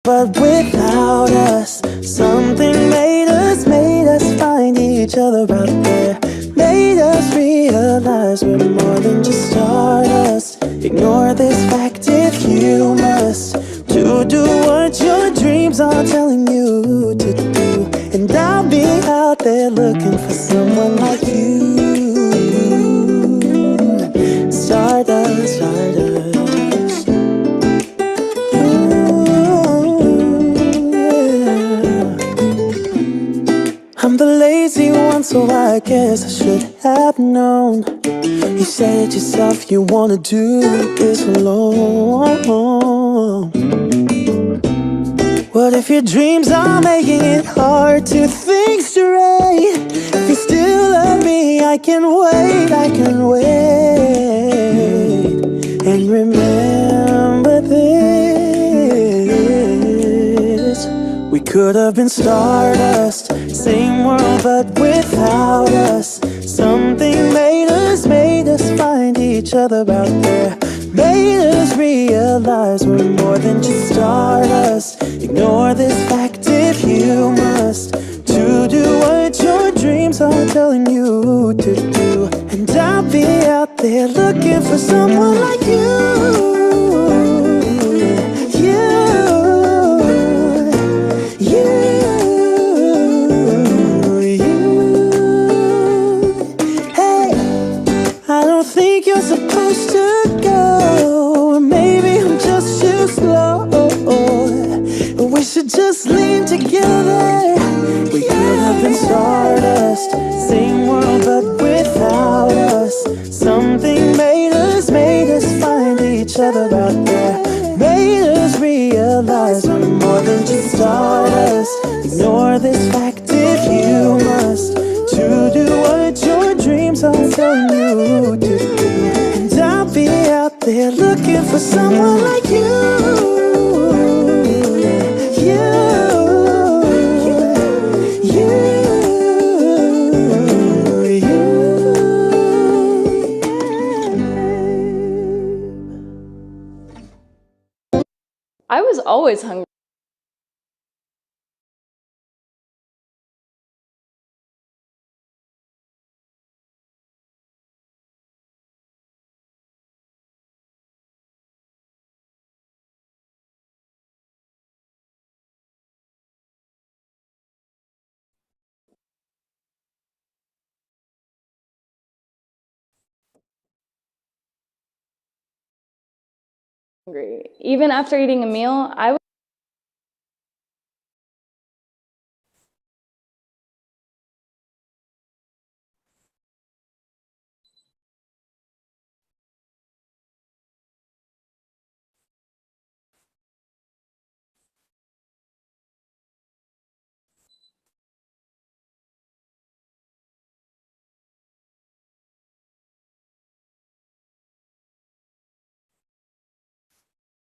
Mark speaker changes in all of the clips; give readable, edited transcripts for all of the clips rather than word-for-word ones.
Speaker 1: But without us, something made us find each other out there. Made us realize we're more than just stardust. Ignore this fact if you must, to do what your dreams are telling you to do. And I'll be out there looking for someone like you. Stardust, stardust. I'm the lazy one, so I guess I should have known. You said yourself you wanna do this alone. What if your dreams are making it hard to think straight? If you still love me, I can wait, I can wait. And remember this, we could have been stardust, same world but without us. Something made us find each other out there. Made us realize we're more than just stardust. Ignore this fact if you must, to do what your dreams are telling you to do. And I'll be out there looking for someone like you. You're supposed to go. Maybe I'm just too slow. We should just lean together. We could have been stardust, same world but without us. Something made us find each other out there. Made us realize we're more than just stardust. Ignore this fact if you must, to do what your dreams are telling you to do. And I'll be out there looking for someone like you.
Speaker 2: I was always hungry. Even after eating a meal, I was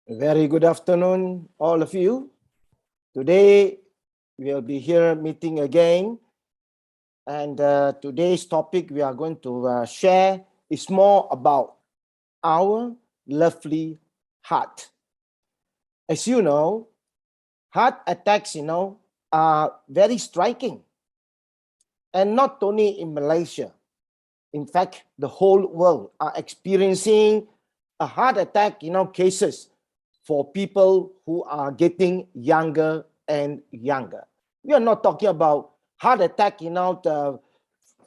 Speaker 3: Very good afternoon, all of you. Today, we'll be here meeting again. And today's topic we are going to share is more about our lovely heart. As you know, heart attacks, are very striking. And not only in Malaysia. In fact, the whole world are experiencing a heart attack, cases for people who are getting younger and younger. We are not talking about heart attack,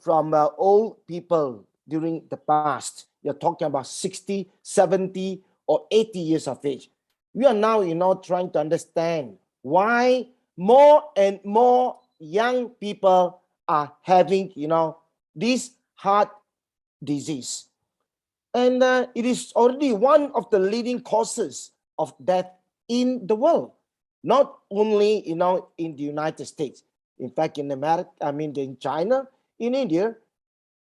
Speaker 3: from old people during the past. You're talking about 60, 70, or 80 years of age. We are now, trying to understand why more and more young people are having, this heart disease. And it is already one of the leading causes of death in the world, not only in the United States. In fact, in America, in China, in India,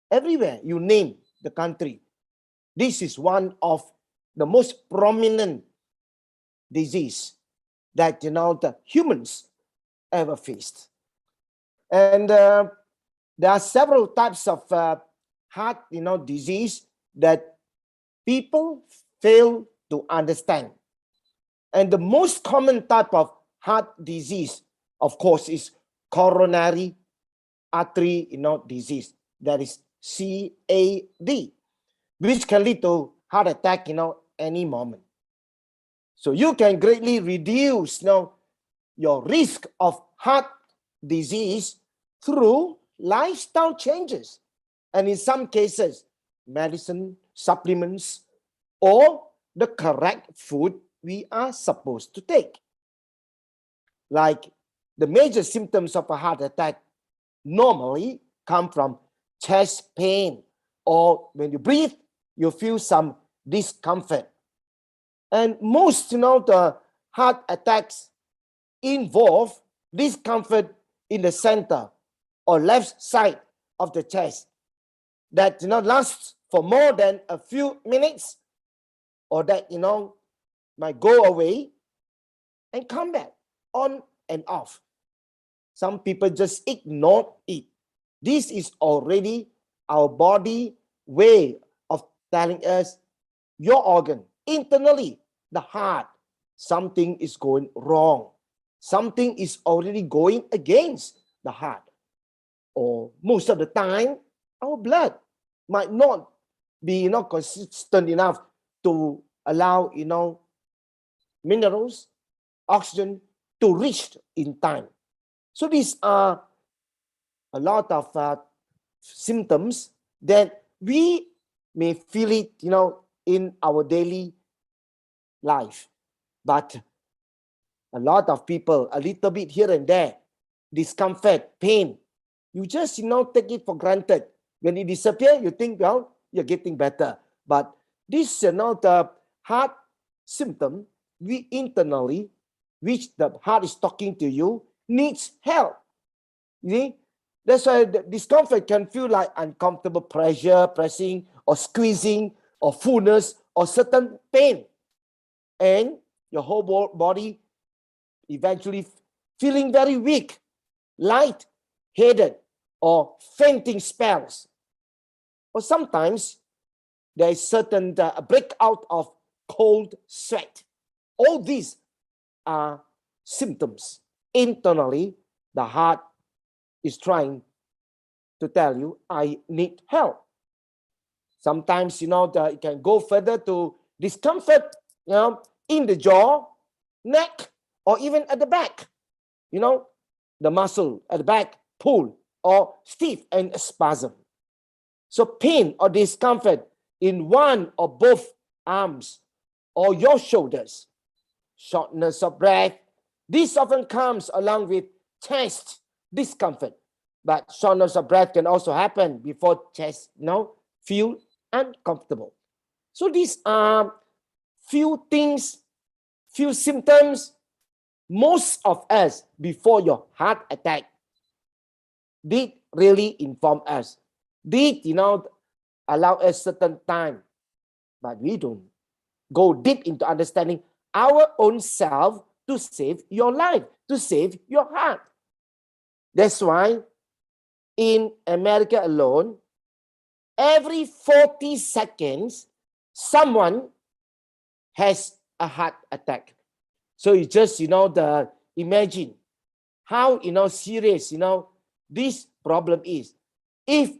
Speaker 3: everywhere you name the country, this is one of the most prominent disease that the humans ever faced. And there are several types of heart disease that people fail to understand. And the most common type of heart disease, of course, is coronary artery, disease. That is CAD, which can lead to heart attack, any moment. So you can greatly reduce, your risk of heart disease through lifestyle changes. And in some cases, medicine, supplements, or the correct food we are supposed to take. Like the major symptoms of a heart attack normally come from chest pain, or when you breathe, you feel some discomfort. And most, the heart attacks involve discomfort in the center or left side of the chest that lasts for more than a few minutes, or that might go away and come back on and off. Some people just ignore it. This is already our body way of telling us, your organ, internally, the heart, something is going wrong. Something is already going against the heart. Or most of the time, our blood might not be consistent enough to allow minerals, oxygen to reach in time. So these are a lot of symptoms that we may feel it in our daily life. But a lot of people, a little bit here and there, discomfort, pain, you just take it for granted. When it disappears, you think, well, you're getting better. But this the heart symptom, we internally, which the heart is talking to you, needs help. You see? That's why the discomfort can feel like uncomfortable pressure, pressing, or squeezing, or fullness, or certain pain. And your whole body eventually feeling very weak, light-headed, or fainting spells. Or sometimes there is certain breakout of cold sweat. All these are symptoms. Internally, the heart is trying to tell you, I need help. Sometimes, it can go further to discomfort, in the jaw, neck, or even at the back. The muscle at the back pull or stiff and spasm. So pain or discomfort in one or both arms or your shoulders. Shortness of breath. This often comes along with chest discomfort. But shortness of breath can also happen before chest feel uncomfortable. So these are few things, few symptoms. Most of us, before your heart attack, did really inform us, did allow us certain time, but we don't go deep into understanding our own self to save your life, to save your heart. That's why in America alone, every 40 seconds, someone has a heart attack. So you just, imagine how, serious, this problem is. If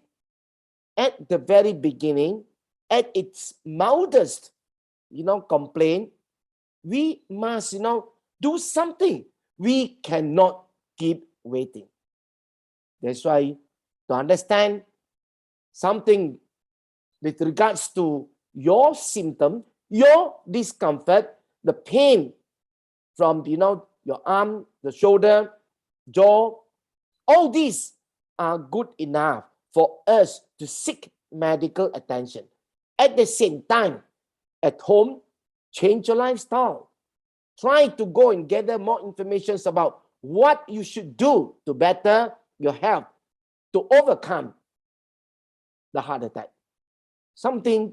Speaker 3: at the very beginning, at its mildest, complaint, we must, do something. We cannot keep waiting. That's why to understand something with regards to your symptom, your discomfort, the pain from, your arm, the shoulder, jaw, all these are good enough for us to seek medical attention. At the same time, at home, change your lifestyle. Try to go and gather more information about what you should do to better your health, to overcome the heart attack. Something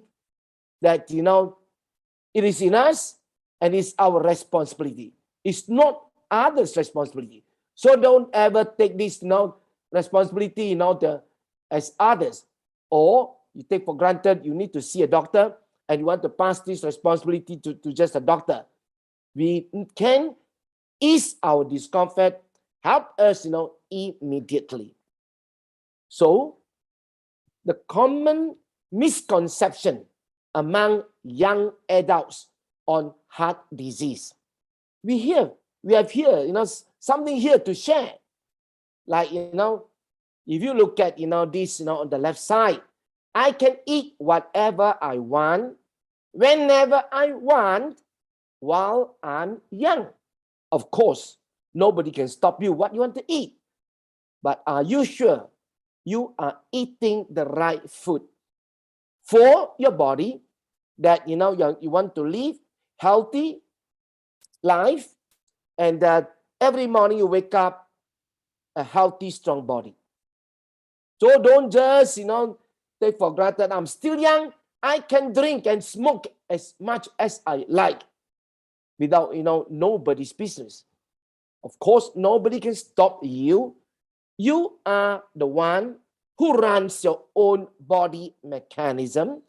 Speaker 3: that, it is in us and it's our responsibility. It's not others' responsibility. So don't ever take this responsibility as others. Or you take for granted you need to see a doctor and you want to pass this responsibility to just a doctor. We can ease our discomfort, help us, immediately. So, the common misconception among young adults on heart disease. We have here, something here to share. Like, if you look at, this, on the left side, I can eat whatever I want, whenever I want, while I'm young. Of course, nobody can stop you what you want to eat. But are you sure you are eating the right food for your body, that, you want to live healthy life, and that every morning you wake up a healthy, strong body? So don't just, take for granted, I'm still young, I can drink and smoke as much as I like without, nobody's business. Of course, nobody can stop you. You are the one who runs your own body mechanism.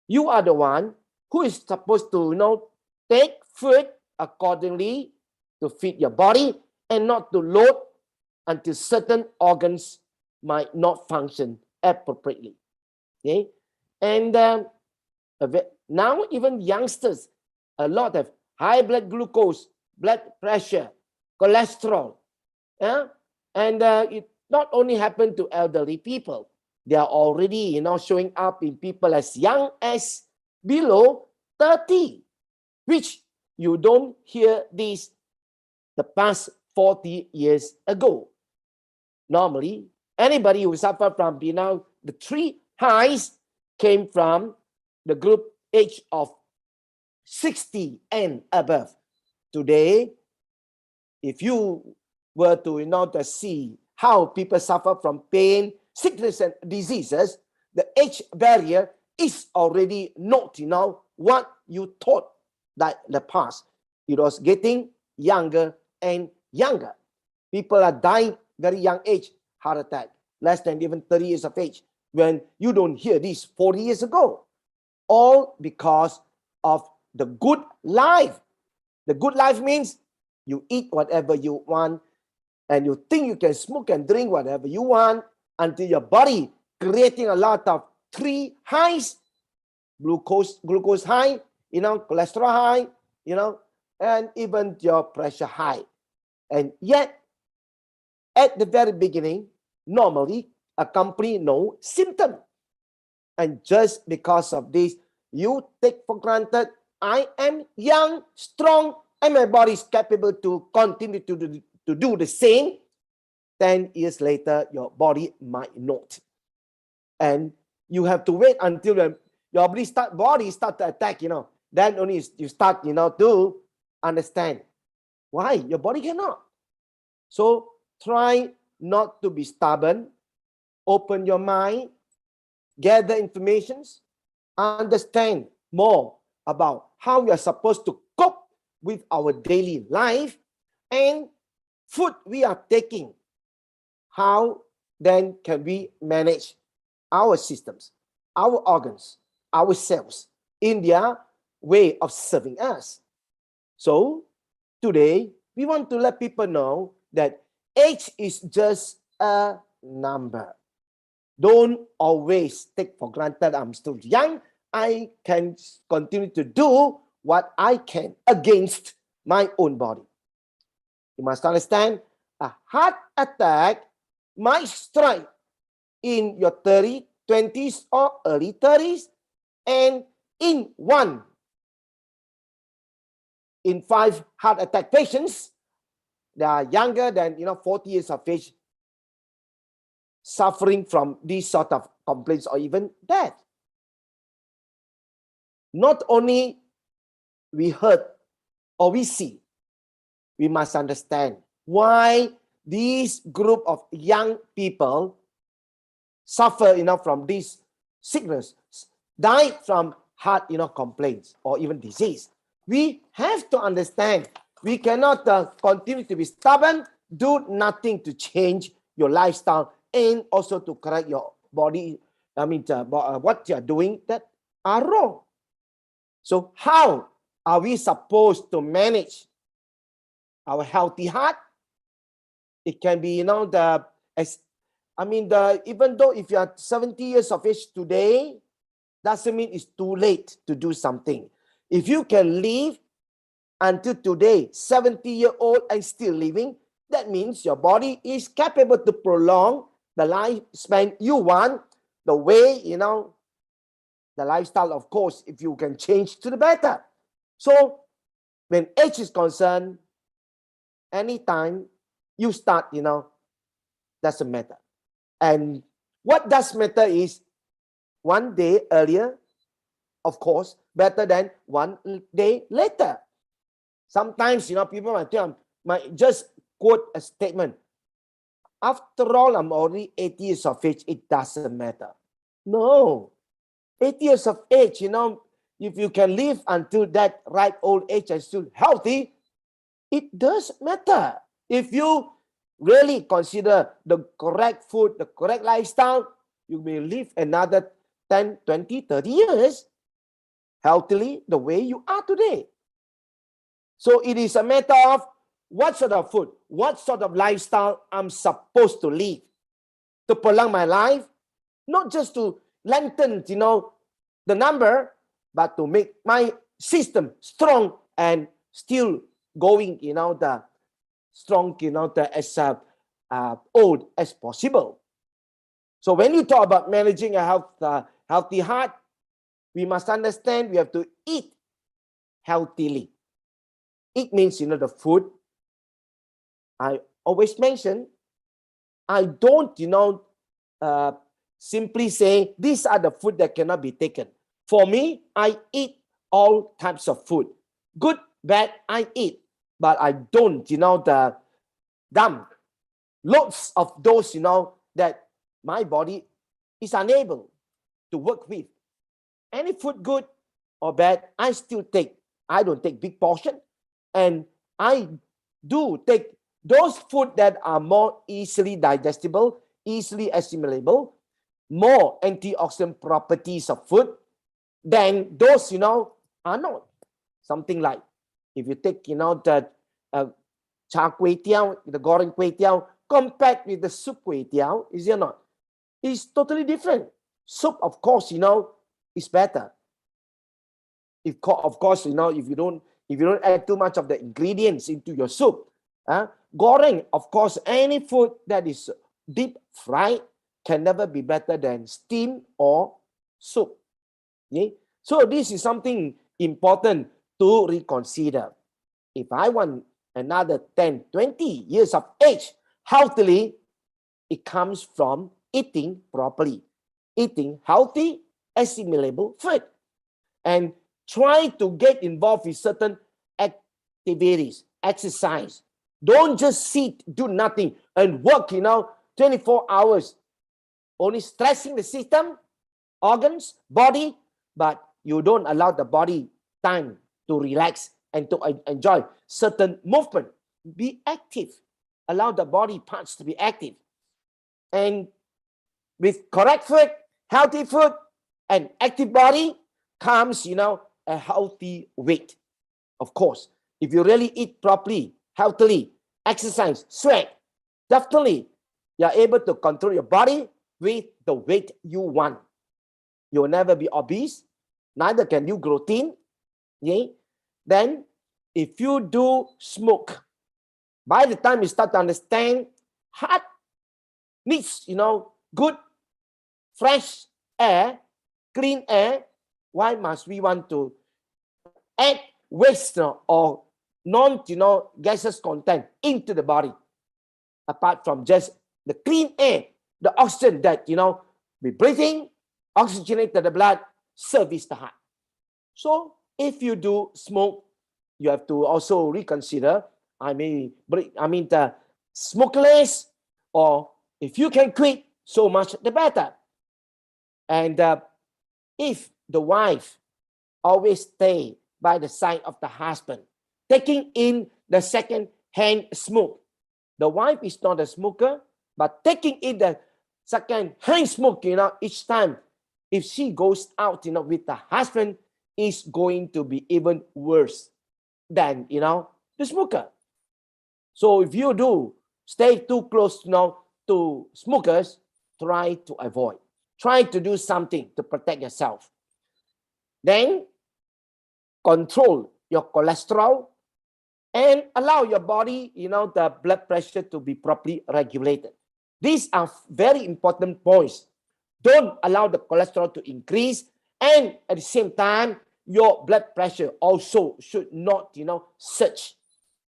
Speaker 3: You are the one who is supposed to, take food accordingly to feed your body, and not to load until certain organs might not function appropriately. Okay, and now even youngsters, a lot have high blood glucose, blood pressure, cholesterol. Yeah? And it not only happened to elderly people, they are already, showing up in people as young as below 30, which you don't hear this the past 40 years ago. Normally, anybody who suffered from, the three highs came from the group age of 60 and above. Today, if you were to, to see how people suffer from pain, sickness, and diseases, the age barrier is already not, what you thought that the past. It was getting younger and younger. People are dying very young age, heart attack, less than even 30 years of age, when you don't hear this 40 years ago. All because of the good life. The good life means you eat whatever you want, and you think you can smoke and drink whatever you want, until your body creating a lot of three highs, glucose high, cholesterol high, and even your pressure high. And yet, at the very beginning, normally accompany no symptom. And just because of this, you take for granted, I am young, strong, and my body is capable to continue to do the same. 10 years later, your body might not. And you have to wait until your body start to attack, then only you start, to understand why your body cannot. So try not to be stubborn. Open your mind, gather information, understand more about how we are supposed to cope with our daily life and food we are taking. How then can we manage our systems, our organs, our cells in their way of serving us? So today, we want to let people know that age is just a number. Don't always take for granted, I'm still young, I can continue to do what I can against my own body. You must understand, a heart attack might strike in your 30s, 20s, or early 30s, and in 5 heart attack patients, they are younger than 40 years of age, suffering from these sort of complaints or even death. Not only we heard or we see, we must understand why this group of young people suffer from this sickness, die from heart complaints or even disease. We have to understand, we cannot continue to be stubborn, do nothing to change your lifestyle and also to correct your body. What you are doing that are wrong. So how are we supposed to manage our healthy heart. It can be, even though if you are 70 years of age today, doesn't mean it's too late to do something. If you can live until today, 70-year-old and still living, that means your body is capable to prolong the lifespan you want, the way, the lifestyle, of course, if you can change to the better. So when age is concerned, anytime you start, doesn't matter. And what does matter is one day earlier, of course, better than one day later. Sometimes, people might just quote a statement. After all, I'm already 80 years of age, it doesn't matter. No. 80 years of age, if you can live until that right old age and still healthy, it does matter. If you really consider the correct food, the correct lifestyle, you may live another 10, 20, 30 years healthily the way you are today. So it is a matter of what sort of food, what sort of lifestyle I'm supposed to live to prolong my life, not just to lengthen, the number, but to make my system strong and still going, the strong, as old as possible. So when you talk about managing a healthy heart, we must understand we have to eat healthily. It means, the food. I always mention, I don't, simply say these are the food that cannot be taken. For me, I eat all types of food. Good, bad, I eat. But I don't, the dump loads of those, that my body is unable to work with. Any food, good or bad, I still take. I don't take big portion. And I do take those food that are more easily digestible, easily assimilable, more antioxidant properties of food than those, are not. Something like, if you take, the char kway teow, the goreng kway teow, compared with the soup kway teow, is it not? It's totally different. Soup, of course, is better. Of course, if you don't add too much of the ingredients into your soup. Goreng, of course, any food that is deep fried can never be better than steam or soup. Okay? So this is something important to reconsider. If I want another 10, 20 years of age healthily, it comes from eating properly, eating healthy, assimilable food, and try to get involved with certain activities, exercise. Don't just sit, do nothing, and work, 24 hours, only stressing the system, organs, body, but you don't allow the body time to relax and to enjoy certain movement. Be active. Allow the body parts to be active. And with correct food, healthy food, and active body comes, a healthy weight. Of course, if you really eat properly, healthily, exercise, sweat, definitely you're able to control your body with the weight you want. You will never be obese, neither can you grow thin. Okay? Then, if you do smoke, by the time you start to understand, heart needs, good, fresh air, clean air. Why must we want to add waste or gaseous content into the body, apart from just the clean air, the oxygen that, we breathing, oxygenate the blood, service the heart. So if you do smoke, you have to also reconsider, the smoke less, or if you can quit, so much the better. And if the wife always stay by the side of the husband, taking in the second-hand smoke, the wife is not a smoker, but taking in the second-hand smoke, each time, if she goes out, with the husband, is going to be even worse than, the smoker. So if you do stay too close to smokers, try to avoid. Try to do something to protect yourself. Then control your cholesterol and allow your body, the blood pressure to be properly regulated. These are very important points. Don't allow the cholesterol to increase, and at the same time, your blood pressure also should not, surge.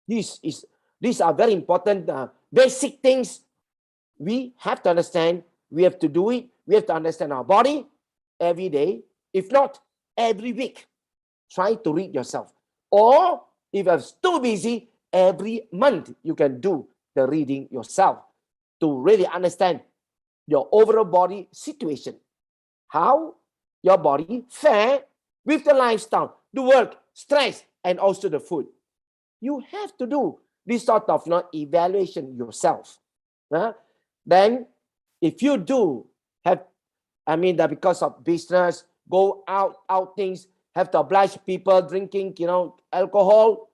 Speaker 3: These are very important basic things we have to understand. We have to do it. We have to understand our body every day. If not, every week. Try to read yourself. Or if you're too busy, every month you can do the reading yourself to really understand your overall body situation. How your body fare with the lifestyle, the work, stress, and also the food. You have to do this sort of evaluation yourself. Then, if you do have, that because of business, go outings, have to oblige people drinking, alcohol,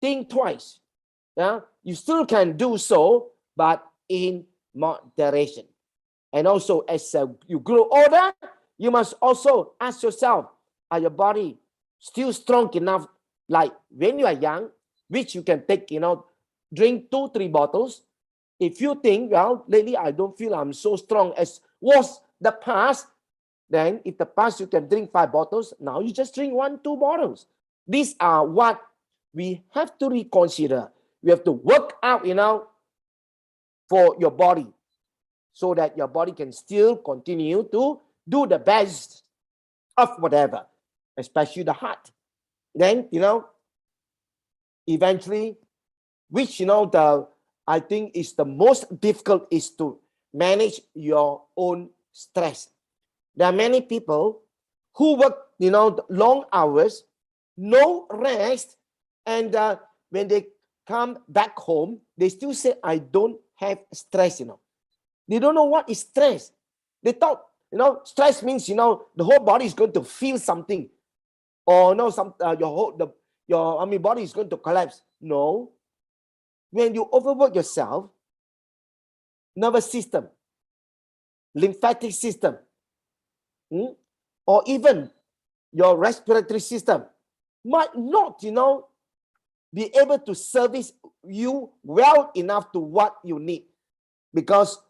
Speaker 3: think twice. You still can do so, but in moderation. And also, as you grow older, you must also ask yourself, are your body still strong enough, like when you are young, which you can take, drink 2-3 bottles. If you think, well, lately I don't feel I'm so strong as was the past, then if the past you can drink 5 bottles, now you just drink 1-2 bottles. These are what we have to reconsider. We have to work out, for your body, so that your body can still continue to do the best of whatever, especially the heart. Then, eventually, which, I think is the most difficult is to manage your own stress. There are many people who work, long hours, no rest, and when they come back home, they still say, I don't have stress, They don't know what is stress. They thought, stress means, the whole body is going to feel something, or your body is going to collapse. No. When you overwork yourself, nervous system, lymphatic system, or even your respiratory system might not, be able to service you well enough to what you need. Because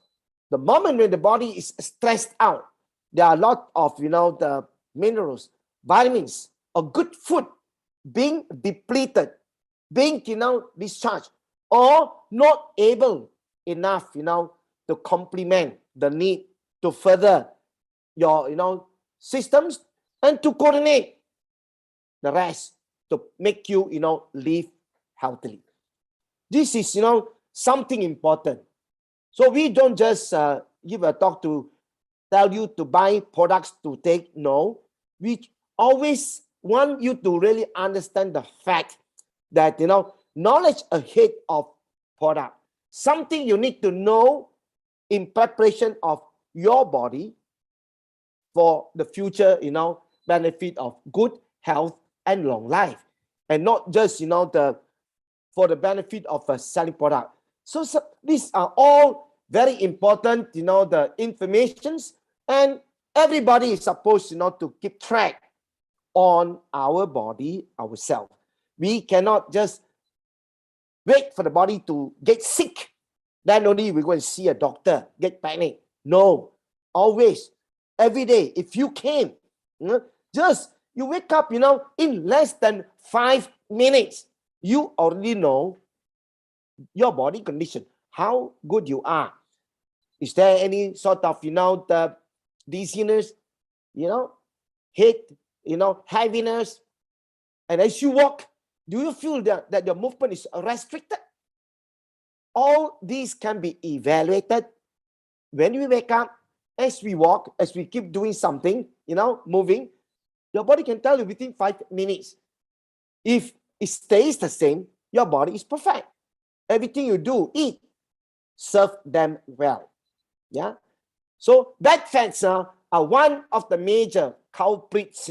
Speaker 3: the moment when the body is stressed out, there are a lot of, the minerals, vitamins, or good food being depleted, being, discharged, or not able enough, to complement the need to further your, systems and to coordinate the rest to make you, live healthily. This is, something important. So we don't just give a talk to tell you to buy products to take. No, we always want you to really understand the fact that, knowledge ahead of product, something you need to know in preparation of your body for the future, benefit of good health and long life, and not just, for the benefit of a selling product. So these are all very important, the informations, and everybody is supposed, to keep track on our body, ourselves. We cannot just wait for the body to get sick, then only we go and see a doctor, get panic. No, always, every day, if you can, just you wake up, in less than 5 minutes, you already know your body condition, how good you are. Is there any sort of, the dizziness, head, heaviness? And as you walk, do you feel that your movement is restricted? All these can be evaluated when we wake up, as we walk, as we keep doing something, moving. Your body can tell you within 5 minutes. If it stays the same, your body is perfect. Everything you do, eat, serve them well. Yeah. So bad fats are one of the major culprits,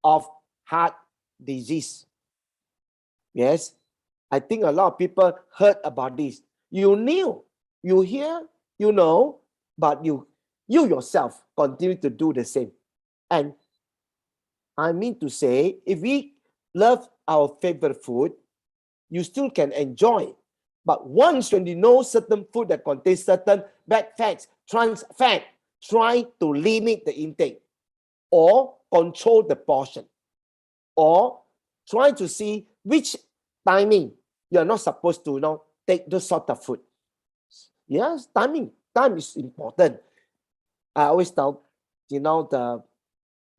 Speaker 3: of heart disease. Yes. I think a lot of people heard about this. You knew, you hear, you know, but you yourself continue to do the same. And I mean to say, if we love our favorite food, you still can enjoy. But once when you know certain food that contains certain bad fats, trans fat, try to limit the intake or control the portion, or try to see which timing you're not supposed to take this sort of food. Yes, time is important. I always tell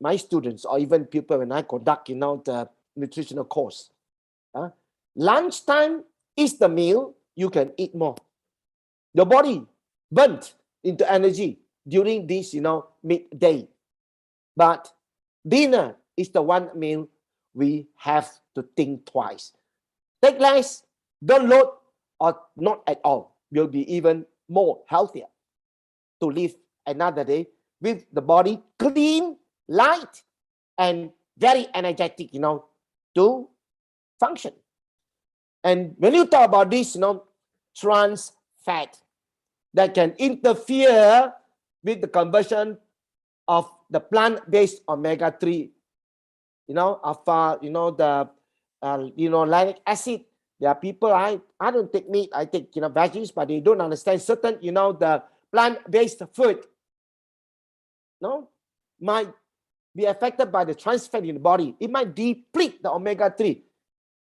Speaker 3: my students or even people when I conduct the nutritional course. Lunchtime is the meal you can eat more. Your body burnt into energy during this midday. But dinner is the one meal we have to think twice. Take less, don't load, or not at all. You'll be even more healthier to live another day with the body clean, light, and very energetic, to function. And when you talk about this, trans fat that can interfere with the conversion of the plant-based omega-3, alpha, the lactic acid. There are people, I don't take meat, I take veggies, but they don't understand certain the plant-based food might be affected by the trans fat in the body. It might deplete the omega-3.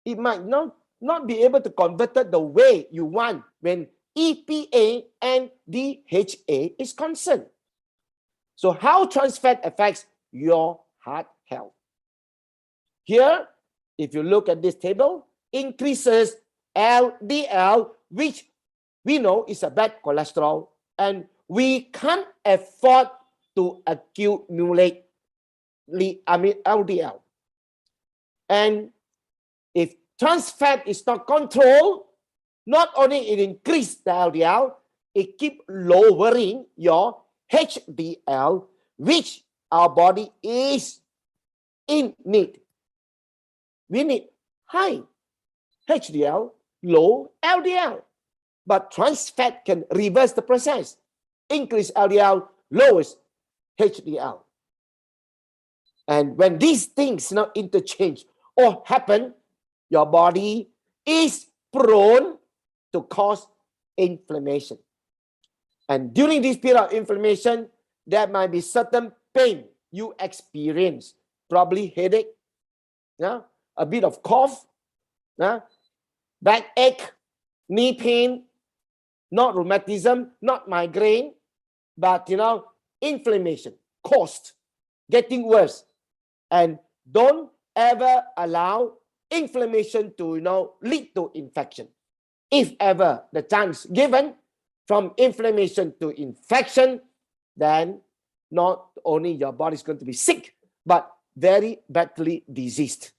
Speaker 3: It might not be able to convert it the way you want when EPA and DHA is concerned. So how trans fat affects your heart health? Here, if you look at this table, increases LDL, which we know is a bad cholesterol, and we can't afford to accumulate LDL. And if trans fat is not controlled, not only it increases the LDL, it keeps lowering your HDL, which our body is in need. We need high HDL, low LDL. But trans fat can reverse the process. Increase LDL, lowers HDL. And when these things interchange or happen, your body is prone to cause inflammation. And during this period of inflammation, there might be certain pain you experience, probably headache, a bit of cough, backache, knee pain, not rheumatism, not migraine, but inflammation caused, getting worse. And don't ever allow inflammation to lead to infection. If ever the chance given from inflammation to infection, then not only your body is going to be sick, but very badly diseased.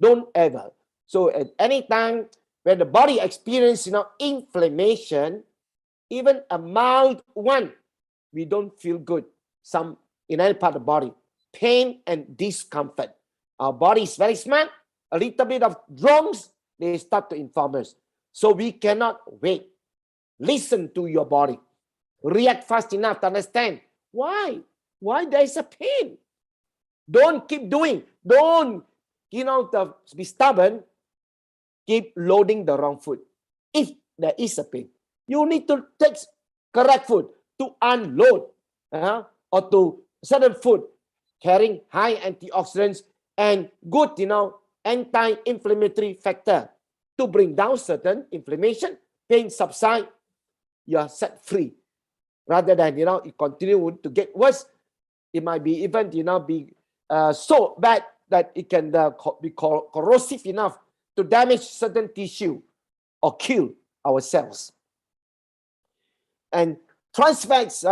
Speaker 3: Don't ever. So at any time when the body experiences inflammation, even a mild one, we don't feel good. Some in any part of the body, pain and discomfort. Our body is very smart. A little bit of drones, they start to inform us. So we cannot wait. Listen to your body. React fast enough to understand why there is a pain. Don't keep doing. Don't be stubborn. Keep loading the wrong food. If there is a pain, you need to take correct food to unload or to certain food carrying high antioxidants and good anti-inflammatory factor to bring down certain inflammation, pain subside, you are set free. Rather than it continue to get worse, it might be even be so bad that it can be corrosive enough to damage certain tissue or kill our cells. And trans fats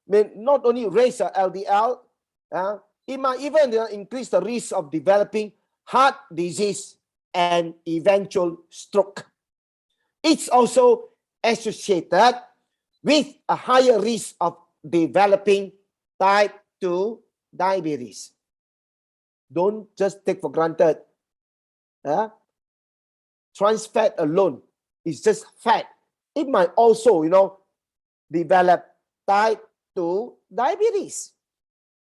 Speaker 3: may not only raise LDL, it might even increase the risk of developing heart disease and eventual stroke. It's also associated with a higher risk of developing type 2 diabetes. Don't just take for granted trans fat alone is just fat. It might also, develop type 2 diabetes.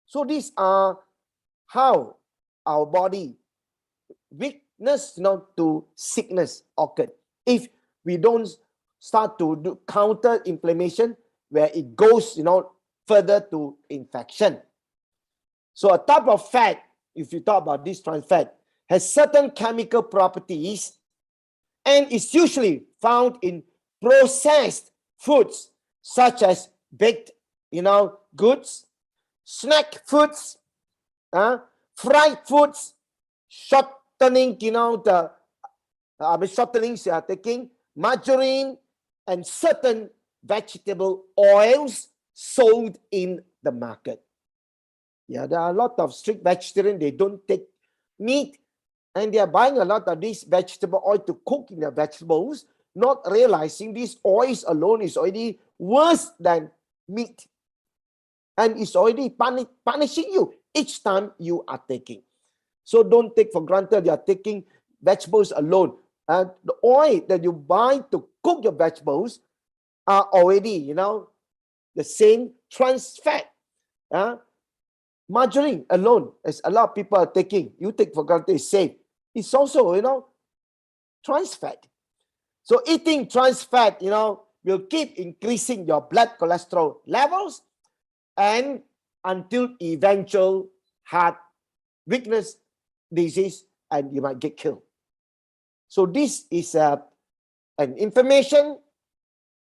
Speaker 3: So these are how our body weakness, to sickness occur. If we don't start to do counter inflammation, where it goes, further to infection. So a type of fat, if you talk about this trans fat, has certain chemical properties and is usually found in processed foods such as baked, goods, snack foods, fried foods, shortening, the shortenings you are taking, margarine, and certain vegetable oils sold in the market. Yeah, there are a lot of strict vegetarians, they don't take meat, and they are buying a lot of this vegetable oil to cook in their vegetables, not realizing these oils alone is already worse than meat. And it's already punishing you each time you are taking. So don't take for granted you are taking vegetables alone. And the oil that you buy to cook your vegetables are already, the same trans fat. Margarine alone, as a lot of people are taking, you take for granted it's safe. It's also, trans fat. So eating trans fat, will keep increasing your blood cholesterol levels and until eventual heart weakness, disease, and you might get killed. So this is an information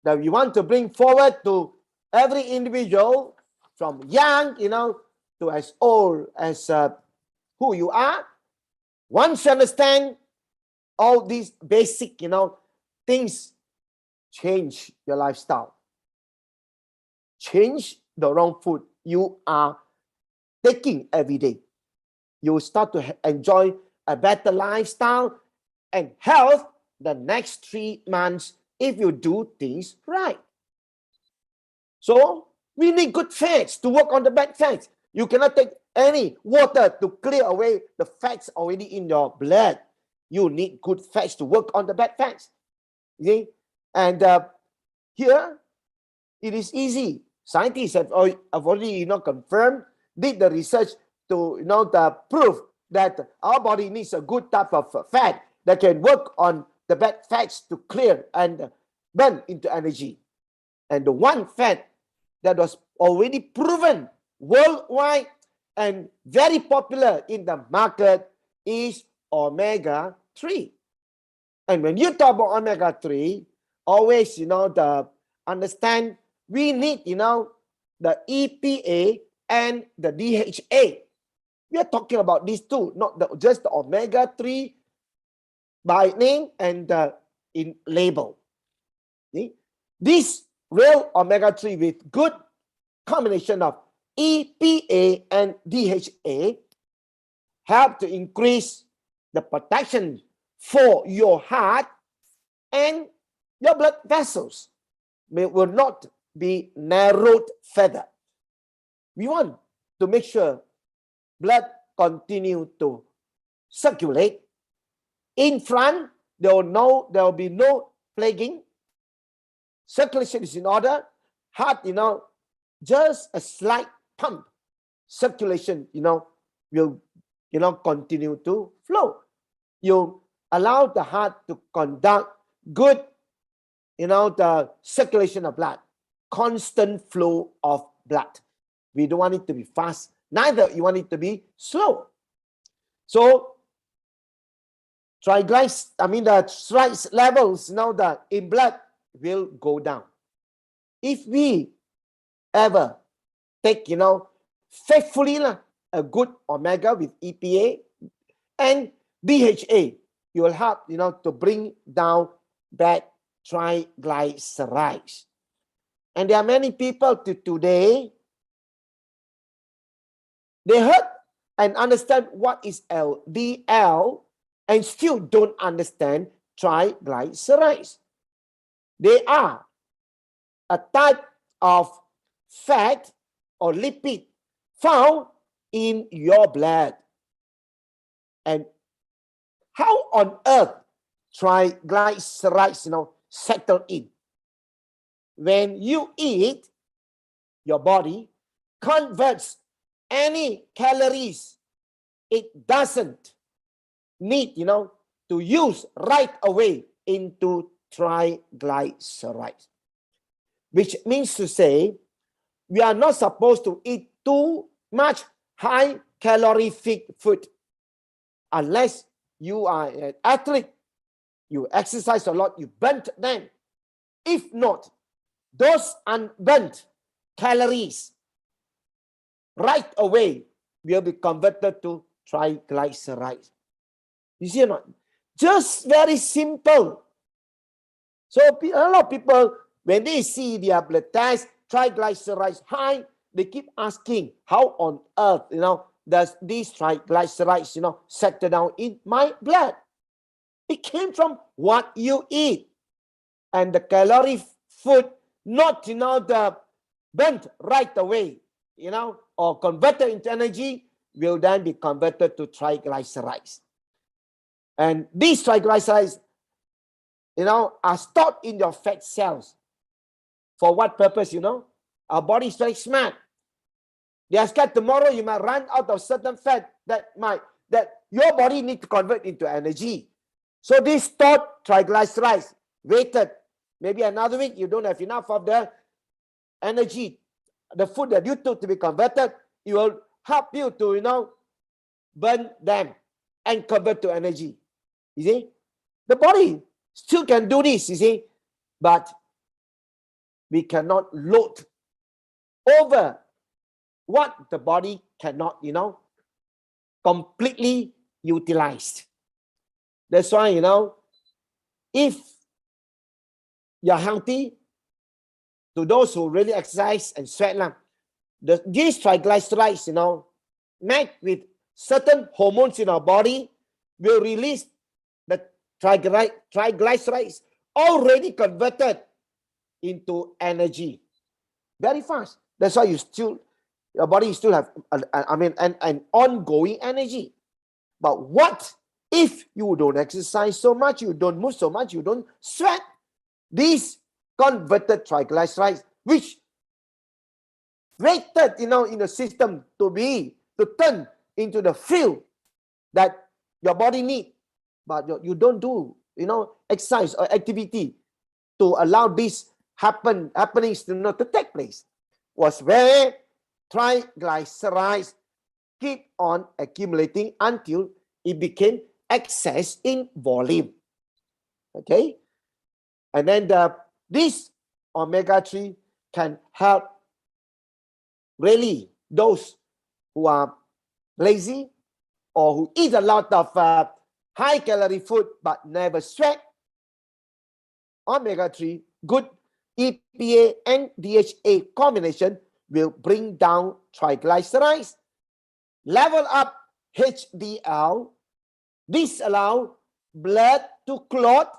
Speaker 3: that we want to bring forward to every individual from young, to as old as who you are. Once you understand all these basic, things, change your lifestyle. Change the wrong food you are taking every day. You will start to enjoy a better lifestyle and health the next 3 months if you do things right. So we need good fats to work on the bad fats. You cannot take any water to clear away the fats already in your blood. You need good fats to work on the bad fats. See? And here, it is easy. Scientists have already, confirmed, did the research to, the proof that our body needs a good type of fat that can work on the bad fats to clear and burn into energy. And the one fat that was already proven worldwide and very popular in the market is omega-3. And when you talk about omega-3, always, understand we need, the EPA and the DHA. We are talking about these two, not just the omega-3 by name and in label. See? This real omega-3 with good combination of EPA and DHA help to increase the protection for your heart and your blood vessels. Will not be narrowed further. We want to make sure blood continue to circulate. In front, there will be no plaguing. Circulation is in order. Heart, just a slight pump. Circulation, will, continue to flow. You allow the heart to conduct good, the circulation of blood, constant flow of blood. We don't want it to be fast, neither you want it to be slow. So the stress levels in blood will go down. If we ever take, faithfully a good omega with EPA and DHA, you will help, to bring down bad triglycerides. And there are many people today, they heard and understand what is LDL and still don't understand triglycerides. They are a type of fat or lipid found in your blood. And how on earth triglycerides, settle in. When you eat, your body converts any calories it doesn't need, to use right away into triglycerides. Which means to say, we are not supposed to eat too much high calorific food unless you are an athlete, you exercise a lot, you burn them. If not, those unburnt calories right away will be converted to triglycerides. You see or not? Just very simple. So a lot of people, when they see their blood test, triglycerides high, they keep asking, how on earth, does these triglycerides, settle down in my blood? It came from what you eat. And the caloric food, not, the burnt right away, or converted into energy, will then be converted to triglycerides. And these triglycerides, are stored in your fat cells. For what purpose, Our body is very smart. They are scared tomorrow you might run out of certain fat that your body need to convert into energy. So these stored triglycerides, waited, maybe another week, you don't have enough of the energy, the food that you took to be converted, it will help you to, burn them and convert to energy. You see? The body still can do this, you see, but we cannot load over what the body cannot, completely utilized. That's why, if you're healthy, to those who really exercise and sweat, these triglycerides, met with certain hormones in our body, will release the triglycerides already converted into energy very fast. That's why your body still have an ongoing energy. But what if you don't exercise so much, you don't move so much, you don't sweat? These converted triglycerides, which waited, in the system to turn into the fuel that your body needs, but you don't do, exercise or activity to allow these happenings to take place, was where triglycerides keep on accumulating until it became excess in volume. Okay, and then this omega-3 can help really those who are lazy or who eat a lot of high calorie food but never sweat. Omega-3, good EPA and DHA combination will bring down triglycerides, level up HDL, disallow blood to clot,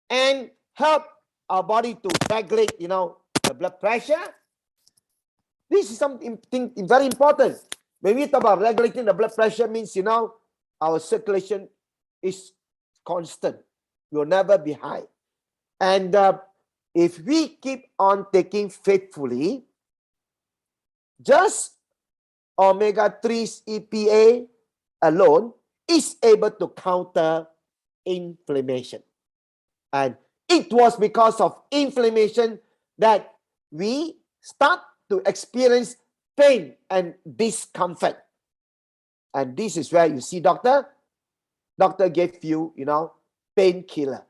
Speaker 3: and help our body to regulate, the blood pressure. This is something very important. When we talk about regulating the blood pressure, means, our circulation is constant. It will never be high. And if we keep on taking faithfully, just omega-3's EPA alone is able to counter inflammation. And it was because of inflammation that we start to experience pain and discomfort. And this is where you see doctor gave you, painkiller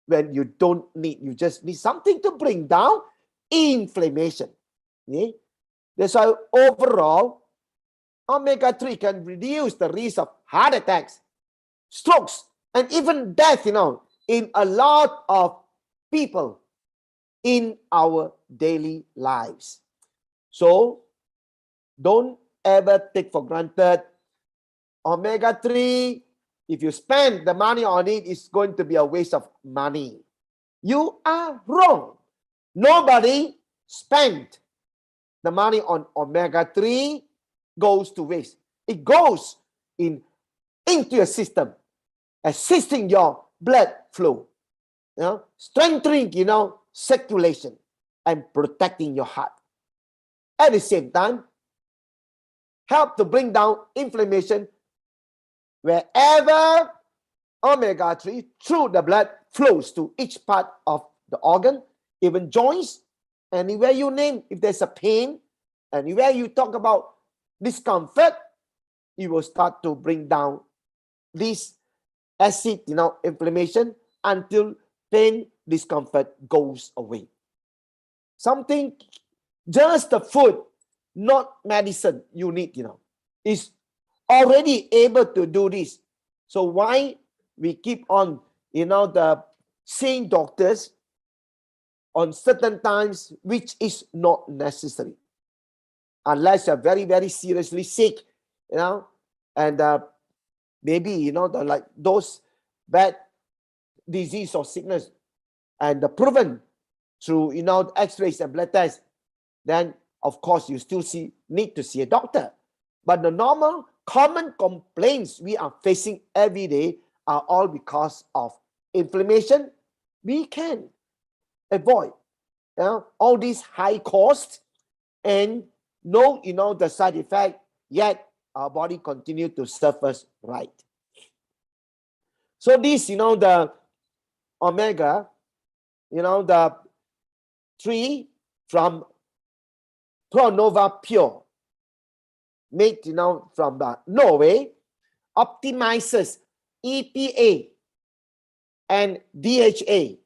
Speaker 3: when you don't need, you just need something to bring down inflammation. Okay? That's why overall, omega-3 can reduce the risk of heart attacks, strokes, and even death, in a lot of people in our daily lives. So don't ever take for granted omega-3. If you spend the money on it, it's going to be a waste of money. You are wrong. Nobody spent the money on omega-3 goes to waste. It goes into your system, assisting your blood flow, strengthening, circulation and protecting your heart. At the same time, help to bring down inflammation wherever omega-3 through the blood flows to each part of the organ, even joints, anywhere you name. If there's a pain, anywhere you talk about discomfort, you will start to bring down this acid, inflammation until pain, discomfort goes away. Something, just the food, not medicine you need, is already able to do this. So why we keep on, the seeing doctors on certain times, which is not necessary. Unless you're very, very seriously sick, and maybe, like those bad disease or sickness, and proven through, x-rays and blood tests, then of course you still need to see a doctor. But the normal, common complaints we are facing every day are all because of inflammation. We can avoid all these high costs and know, the side effect, yet our body continue to suffer right. So this, the omega, the 3 from Pronova Pure, made, from Norway, optimizes EPA and DHA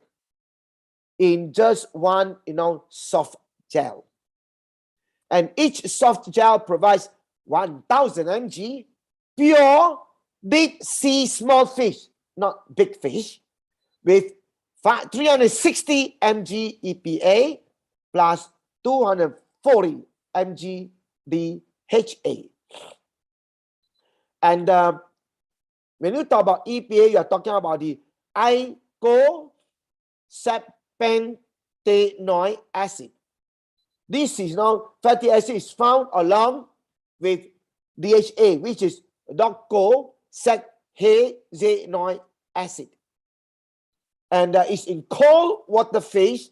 Speaker 3: in just one, soft gel. And each soft gel provides 1000 mg pure deep sea small fish, not big fish, with 360 mg EPA plus 240 mg DHA. And when you talk about EPA, you are talking about the icosapentaenoic acid. This is fatty acid is found along with DHA, which is docosahexaenoic acid. And it's in cold water fish,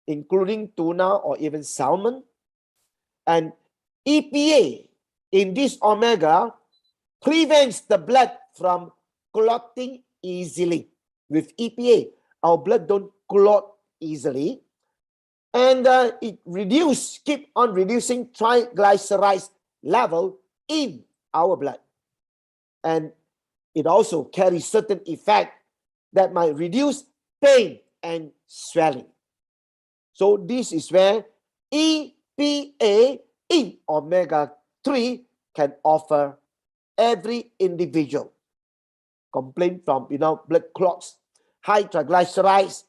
Speaker 3: including tuna or even salmon. And EPA in this omega prevents the blood from clotting easily. With EPA, our blood don't clot easily. And it keep on reducing triglycerides level in our blood. And it also carries certain effect that might reduce pain and swelling. So this is where EPA in omega-3 can offer every individual. Complaint from, blood clots, high triglycerides,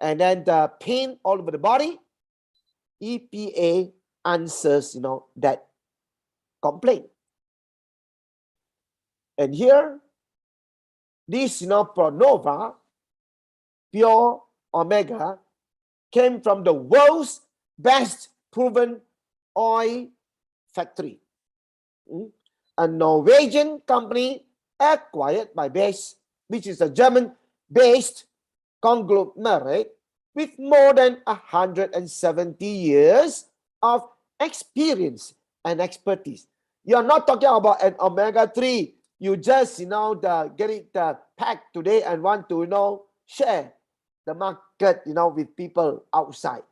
Speaker 3: and then the pain all over the body. EPA answers, that complaint. And here, this, Pronova Pure Omega came from the world's best proven oil factory. A Norwegian company acquired by Base, which is a German-based conglomerate with more than 170 years of experience and expertise. You're not talking about an omega-3. You just, get it packed today and want to, share the market, with people outside.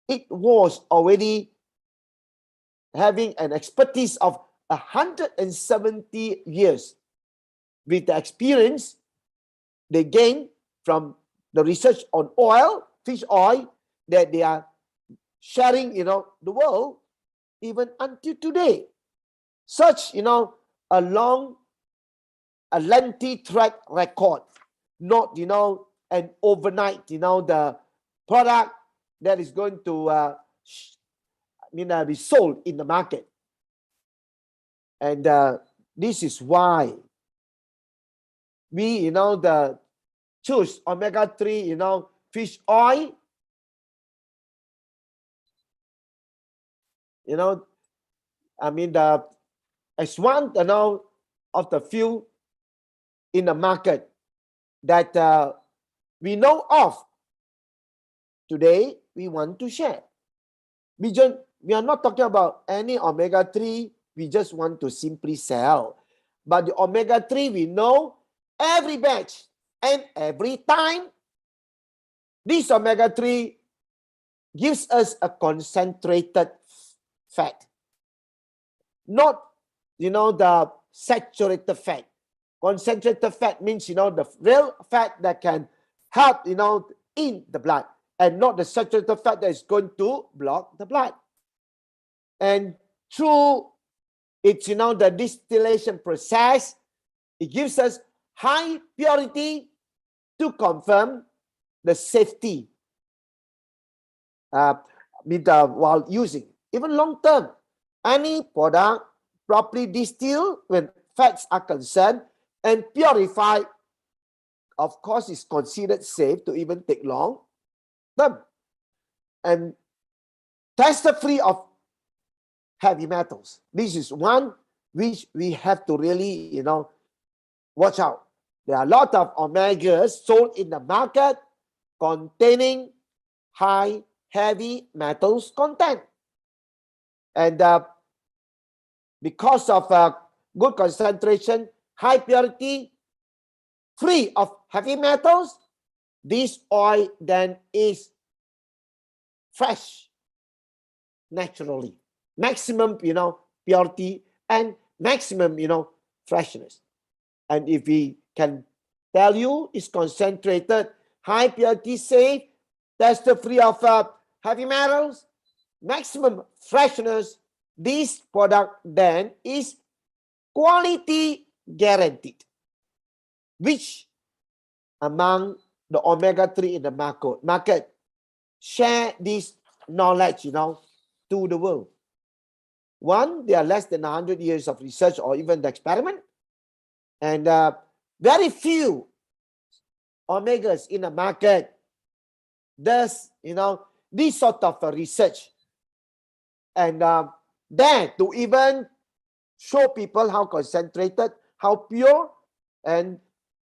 Speaker 3: It was already having an expertise of 170 years. With the experience they gain from the research on oil, fish oil, that they are sharing, the world, even until today. Such, a lengthy track record, not, an overnight, the product that is going to be sold in the market. And this is why we, choose omega-3, fish oil. As one, of the few in the market that we know of. Today, we want to share. We are not talking about any omega-3. We just want to simply sell. But the omega-3, we know every batch and every time. This omega-3 gives us a concentrated fat. Not, the saturated fat. Concentrated fat means, the real fat that can help, in the blood. And not the saturated fat that is going to block the blood. And through it's, the distillation process, it gives us high purity to confirm the safety while using. Even long term, any product properly distilled when fats are concerned and purified, of course, is considered safe to even take long term and tested free of heavy metals. This is one which we have to really, watch out. There are a lot of omegas sold in the market containing high heavy metals content. And because of good concentration, high purity, free of heavy metals, this oil then is fresh naturally. Maximum, purity and maximum, freshness. And if we can tell you it's concentrated, high purity, safe, tested free of heavy metals, maximum freshness, this product then is quality guaranteed. Which among the omega-3 in the market share this knowledge, to the world? One, there are less than 100 years of research or even the experiment. And very few omegas in the market does, this sort of research. And then to even show people how concentrated, how pure, and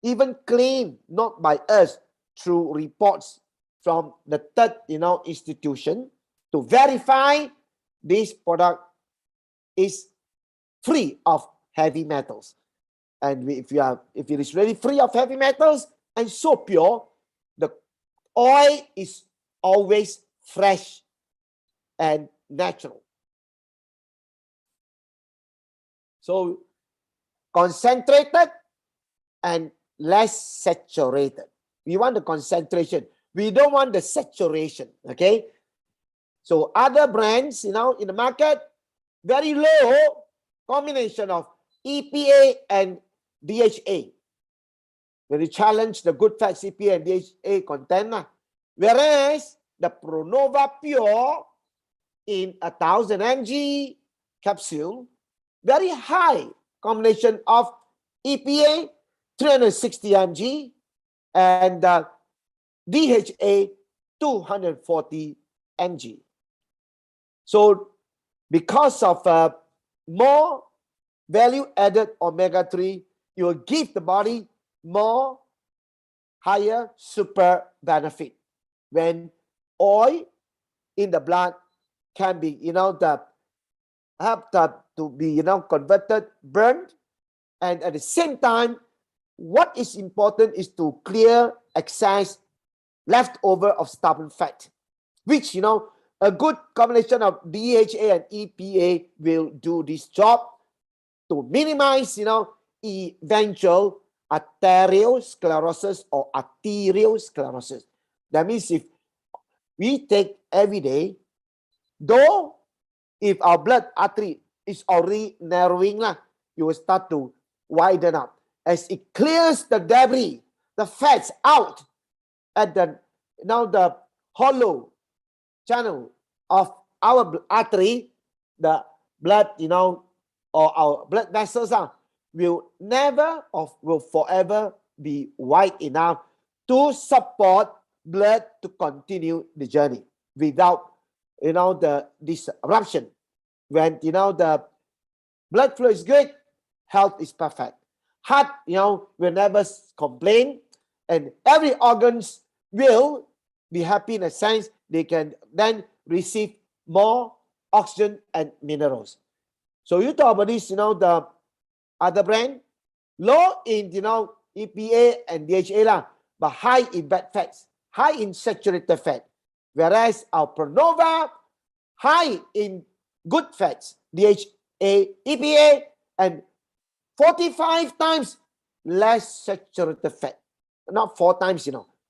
Speaker 3: even claim, not by us, through reports from the third, institution, to verify this product is free of heavy metals. And if it is really free of heavy metals and so pure, the oil is always fresh and natural. So concentrated and less saturated. We want the concentration. We don't want the saturation. Okay. So other brands, in the market, very low combination of EPA and DHA. When you challenge the good fats EPA and DHA content. Whereas the Pronova Pure in 1000 mg capsule, very high combination of EPA 360 mg and DHA 240 mg. So because of more value-added omega-3, you will give the body more higher super benefit. When oil in the blood can be, help to be, converted, burned, and at the same time, what is important is to clear excess leftover of stubborn fat, which, a good combination of DHA and EPA will do this job to minimize, eventual arteriosclerosis or arteriosclerosis. That means if we take every day, though if our blood artery is already narrowing, you will start to widen up. As it clears the debris, the fats out at the hollow channel of our artery, the blood, or our blood vessels will never or will forever be wide enough to support blood to continue the journey without, the disruption. When, the blood flow is good, health is perfect. Heart, will never complain, and every organs will be happy in a sense they can then receive more oxygen and minerals. So you talk about this, the other brand, low in, EPA and DHA lah, but high in bad fats, high in saturated fat. Whereas our Pronova, high in good fats, DHA, EPA, and 45 times less saturated fat. Not 4 times,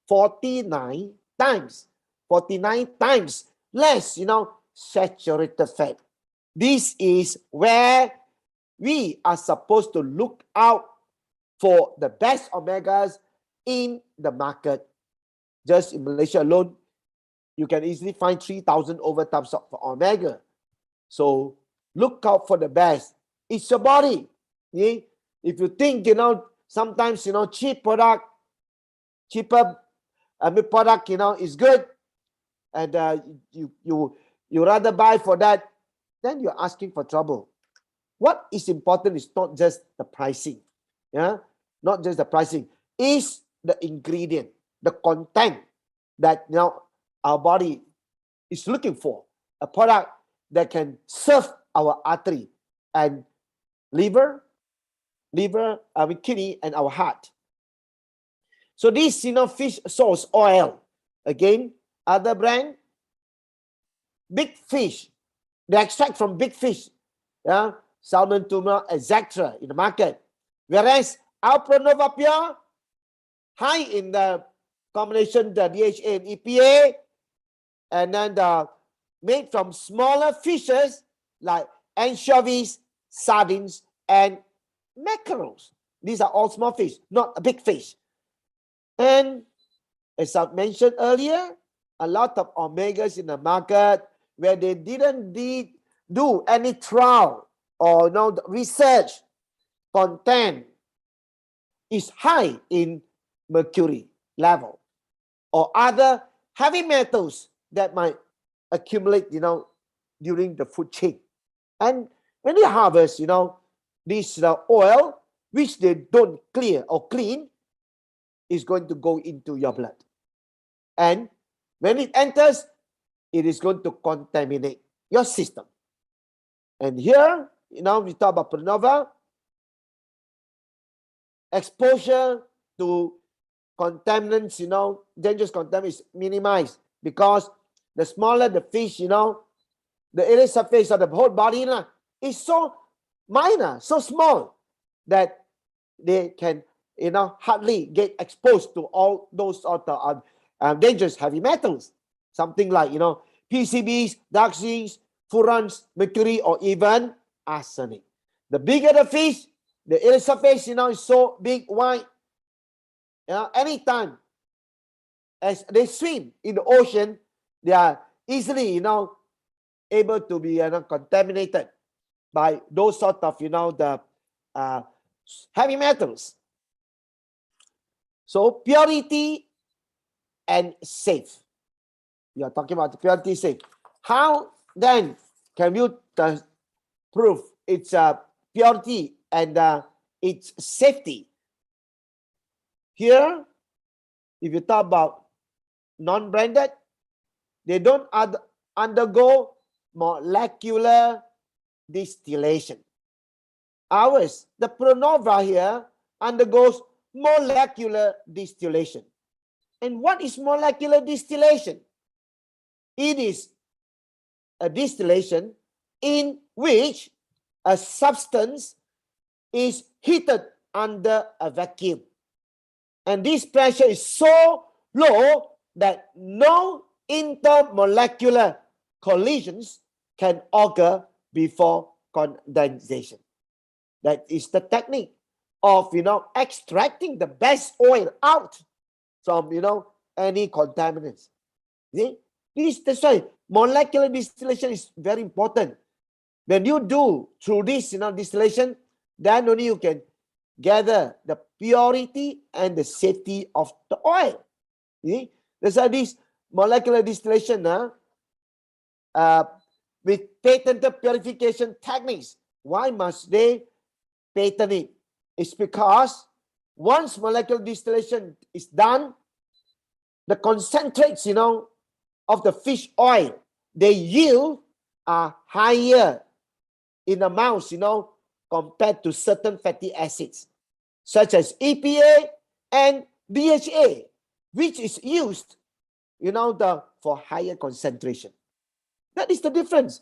Speaker 3: 49 times. 49 times less, saturated fat. This is where we are supposed to look out for the best omegas in the market. Just in Malaysia alone, you can easily find 3,000 over types of omega. So look out for the best. It's your body. Yeah? If you think, sometimes, cheap product, cheaper product, is good, and you rather buy for that, then you're asking for trouble. What is important is not just the pricing. Yeah, not just the pricing. Is the ingredient, the content that our body is looking for. A product that can serve our artery and liver, kidney, and our heart. So this, fish sauce oil, again, other brand, big fish, they extract from big fish, yeah, salmon, tuna, etc. in the market. Whereas our Pronova Pure, high in the combination, the DHA and EPA, and then made from smaller fishes like anchovies, sardines, and mackerels. These are all small fish, not a big fish. And as I mentioned earlier, a lot of omegas in the market where they didn't do any trial or research, content is high in mercury level or other heavy metals that might accumulate, during the food chain. And when you harvest, this oil, which they don't clear or clean, is going to go into your blood. And when it enters, it is going to contaminate your system. And here, we talk about Pronova, exposure to contaminants, dangerous contaminants is minimized because the smaller the fish, the area surface of the whole body is so minor, so small that they can, hardly get exposed to all those sort of dangerous heavy metals. Something like, PCBs, dioxins, furans, mercury, or even arsenic. The bigger the fish, the area surface, is so big, wide. Anytime as they swim in the ocean, they are easily, able to be contaminated by those sort of, the heavy metals. So purity and safe. We are talking about purity safe. How then can you prove its purity and its safety? Here, if you talk about non-branded, they don't undergo molecular distillation. Ours, the Pronova here, undergoes molecular distillation. And what is molecular distillation? It is a distillation in which a substance is heated under a vacuum. And this pressure is so low that no intermolecular collisions can occur before condensation. That is the technique of, extracting the best oil out from, any contaminants. See? That's why molecular distillation is very important. When you do through this, distillation, then only you can gather the purity and the safety of the oil. See? That's why this molecular distillation with patented purification techniques. Why must they patent it? It's because once molecular distillation is done, the concentrates, of the fish oil, they yield are higher in amounts, compared to certain fatty acids, such as EPA and DHA, which is used, for higher concentration. That is the difference.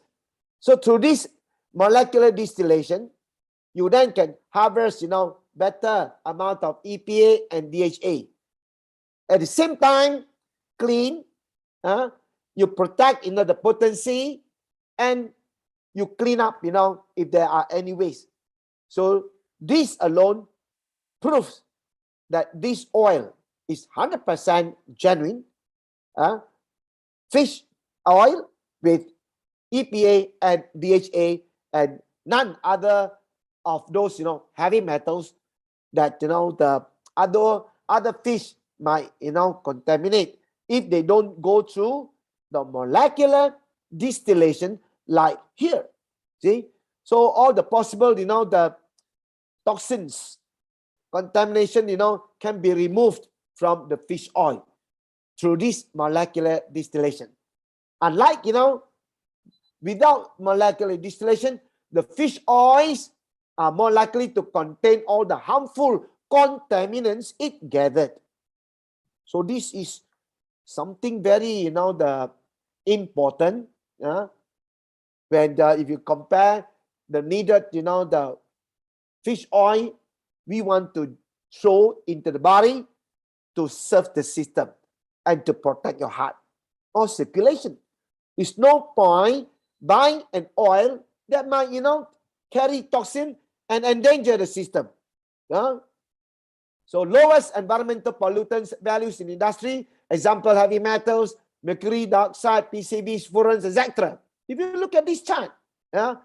Speaker 3: So through this molecular distillation, you then can harvest, better amount of EPA and DHA. At the same time, clean, you protect, the potency, and you clean up, if there are any waste. So this alone proves that this oil is 100% genuine fish oil with EPA and DHA and none other of those, heavy metals that, the other fish might, contaminate if they don't go through the molecular distillation like here. See? So all the possible, the toxins, contamination, can be removed from the fish oil through this molecular distillation. Unlike, without molecular distillation, the fish oils are more likely to contain all the harmful contaminants it gathered. So this is something very, the important. When if you compare the needed, the fish oil we want to throw into the body to serve the system and to protect your heart or circulation. There's no point buying an oil that might, carry toxin and endanger the system. So lowest environmental pollutants values in industry, example, heavy metals, mercury dioxide, PCBs, furans, etc. If you look at this chart, 90,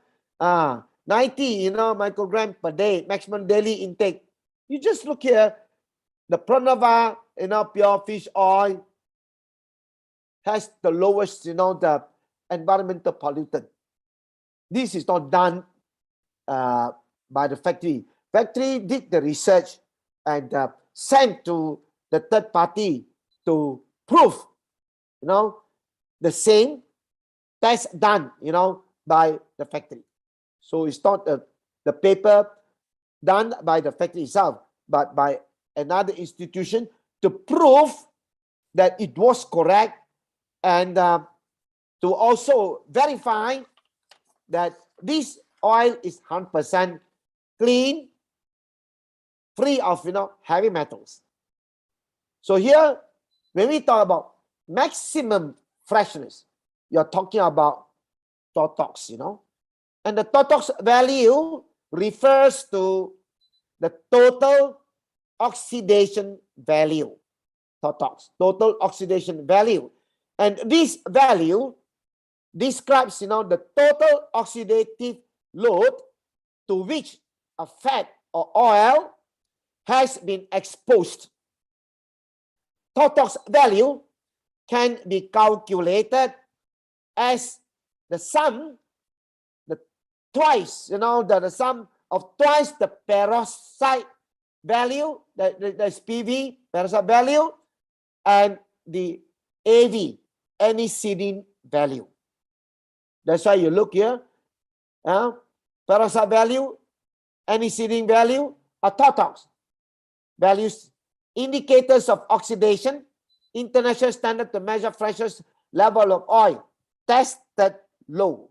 Speaker 3: microgram per day, maximum daily intake. You just look here, the Pranava, pure fish oil has the lowest, the environmental pollutant. This is not done by the factory. Factory did the research and sent to the third party to prove, the same test done, by the factory. So it's not the paper done by the factory itself, but by another institution to prove that it was correct and to also verify that this oil is 100% clean, free of, heavy metals. So here, when we talk about maximum freshness, you're talking about TOTOX, and the TOTOX value refers to the total oxidation value. TOTOX, total oxidation value. And this value describes, the total oxidative load to which a fat or oil has been exposed. TOTOX value can be calculated as the sum, the sum of twice the peroxide value, that's PV, peroxide value, and the AV, aniline value. That's why you look here, peroxide value, aniline value, are TOTOX values, indicators of oxidation, international standard to measure freshness level of oil, tested low.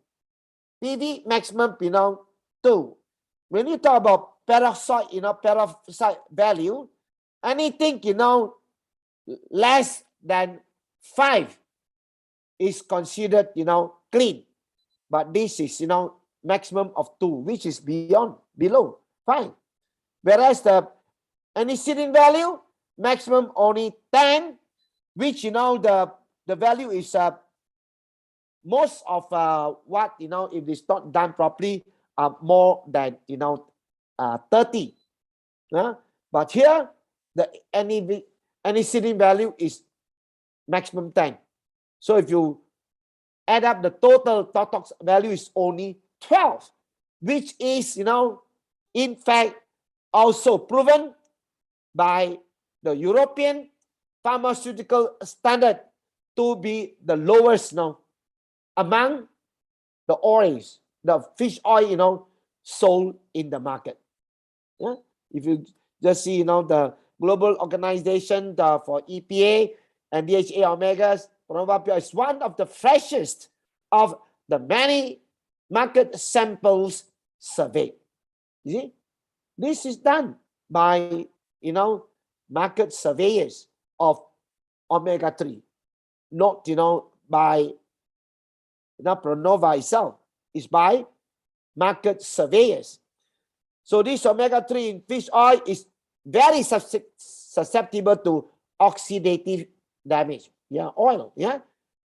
Speaker 3: PV maximum, 2. When you talk about peroxide, peroxide value, anything, less than 5 is considered, clean. But this is, maximum of 2, which is below 5. Whereas the aniline value, maximum only 10, which, the value is most of what, if it's not done properly, more than, 30. But here, the aniline value is maximum 10. So if you add up the total TOTOX value is only 12, which is, in fact, also proven by the European pharmaceutical standard to be the lowest now among the oils, the fish oil, sold in the market. Yeah? If you just see, the global organization for EPA and DHA omegas, Pronova Pure is one of the freshest of the many market samples surveyed. You see, this is done by, market surveyors of omega-3, not, by Pronova itself. It's by market surveyors. So this omega-3 in fish oil is very susceptible to oxidative damage. Yeah, oil. Yeah.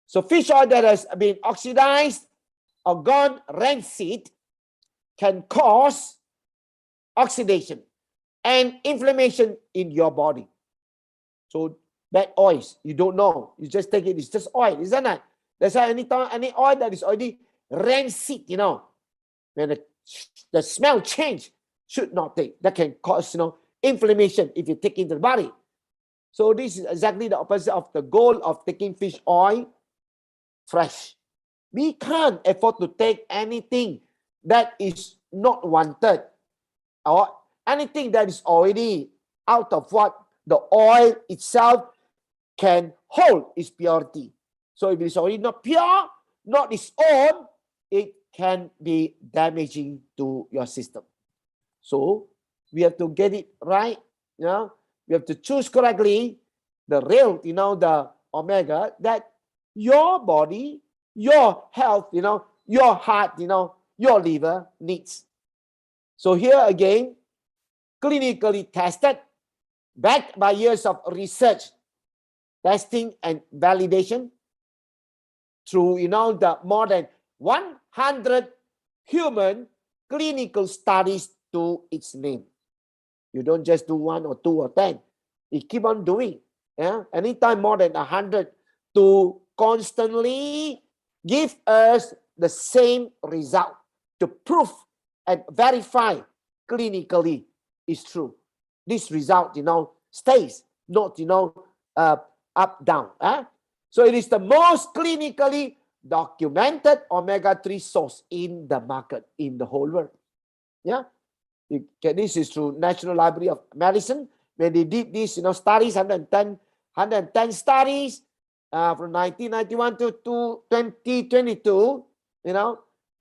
Speaker 3: So fish oil that has been oxidized or gone rancid can cause oxidation and inflammation in your body. So bad oils, you don't know. You just take it, it's just oil, isn't it? That's why any oil that is already rancid, when the smell change, should not take. That can cause, inflammation if you take into the body. So this is exactly the opposite of the goal of taking fish oil fresh. We can't afford to take anything that is not wanted or anything that is already out of what the oil itself can hold its purity. So if it's already not pure, not its own, it can be damaging to your system. So we have to get it right. We have to choose correctly the real, the omega that your body, your health, your heart, your liver needs. So here again, clinically tested, backed by years of research, testing and validation through, the more than 100 human clinical studies to its name. You don't just do 1 or 2 or 10. You keep on doing. Yeah? Anytime more than 100 to constantly give us the same result to prove and verify clinically is true. This result, stays, not, up, down. So it is the most clinically documented omega-3 source in the market, in the whole world. Yeah. This is through National Library of Medicine. When they did this, studies, 110 studies from 1991 to 2022,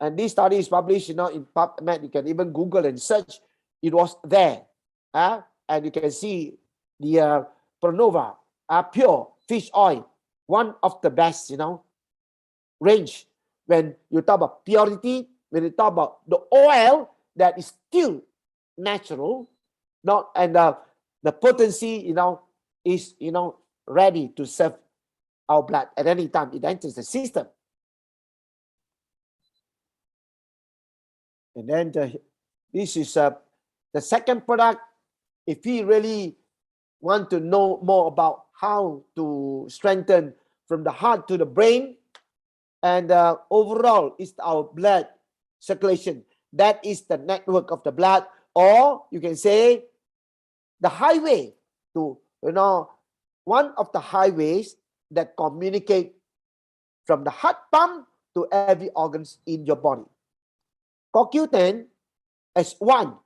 Speaker 3: and this study is published, in PubMed. You can even Google and search. It was there. And you can see the Pronova Pure fish oil, one of the best, range. When you talk about purity, when you talk about the oil that is still natural, not and the potency, is ready to serve our blood at any time it enters the system. And then this is the second product. If we really want to know more about how to strengthen from the heart to the brain, and overall is our blood circulation. That is the network of the blood, or you can say the highway to, one of the highways that communicate from the heart pump to every organs in your body. CoQ10 as one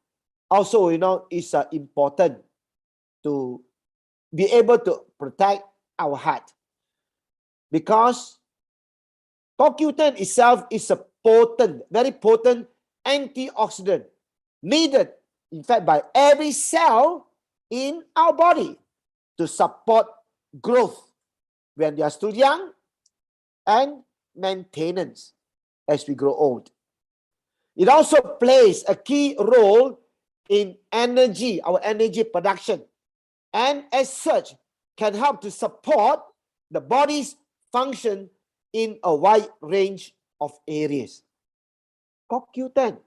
Speaker 3: also, is important to be able to protect our heart, because CoQ10 itself is a potent, very potent antioxidant needed, in fact, by every cell in our body to support growth when they are still young and maintenance as we grow old. It also plays a key role in energy, our energy production, and as such can help to support the body's function in a wide range of areas. CoQ10,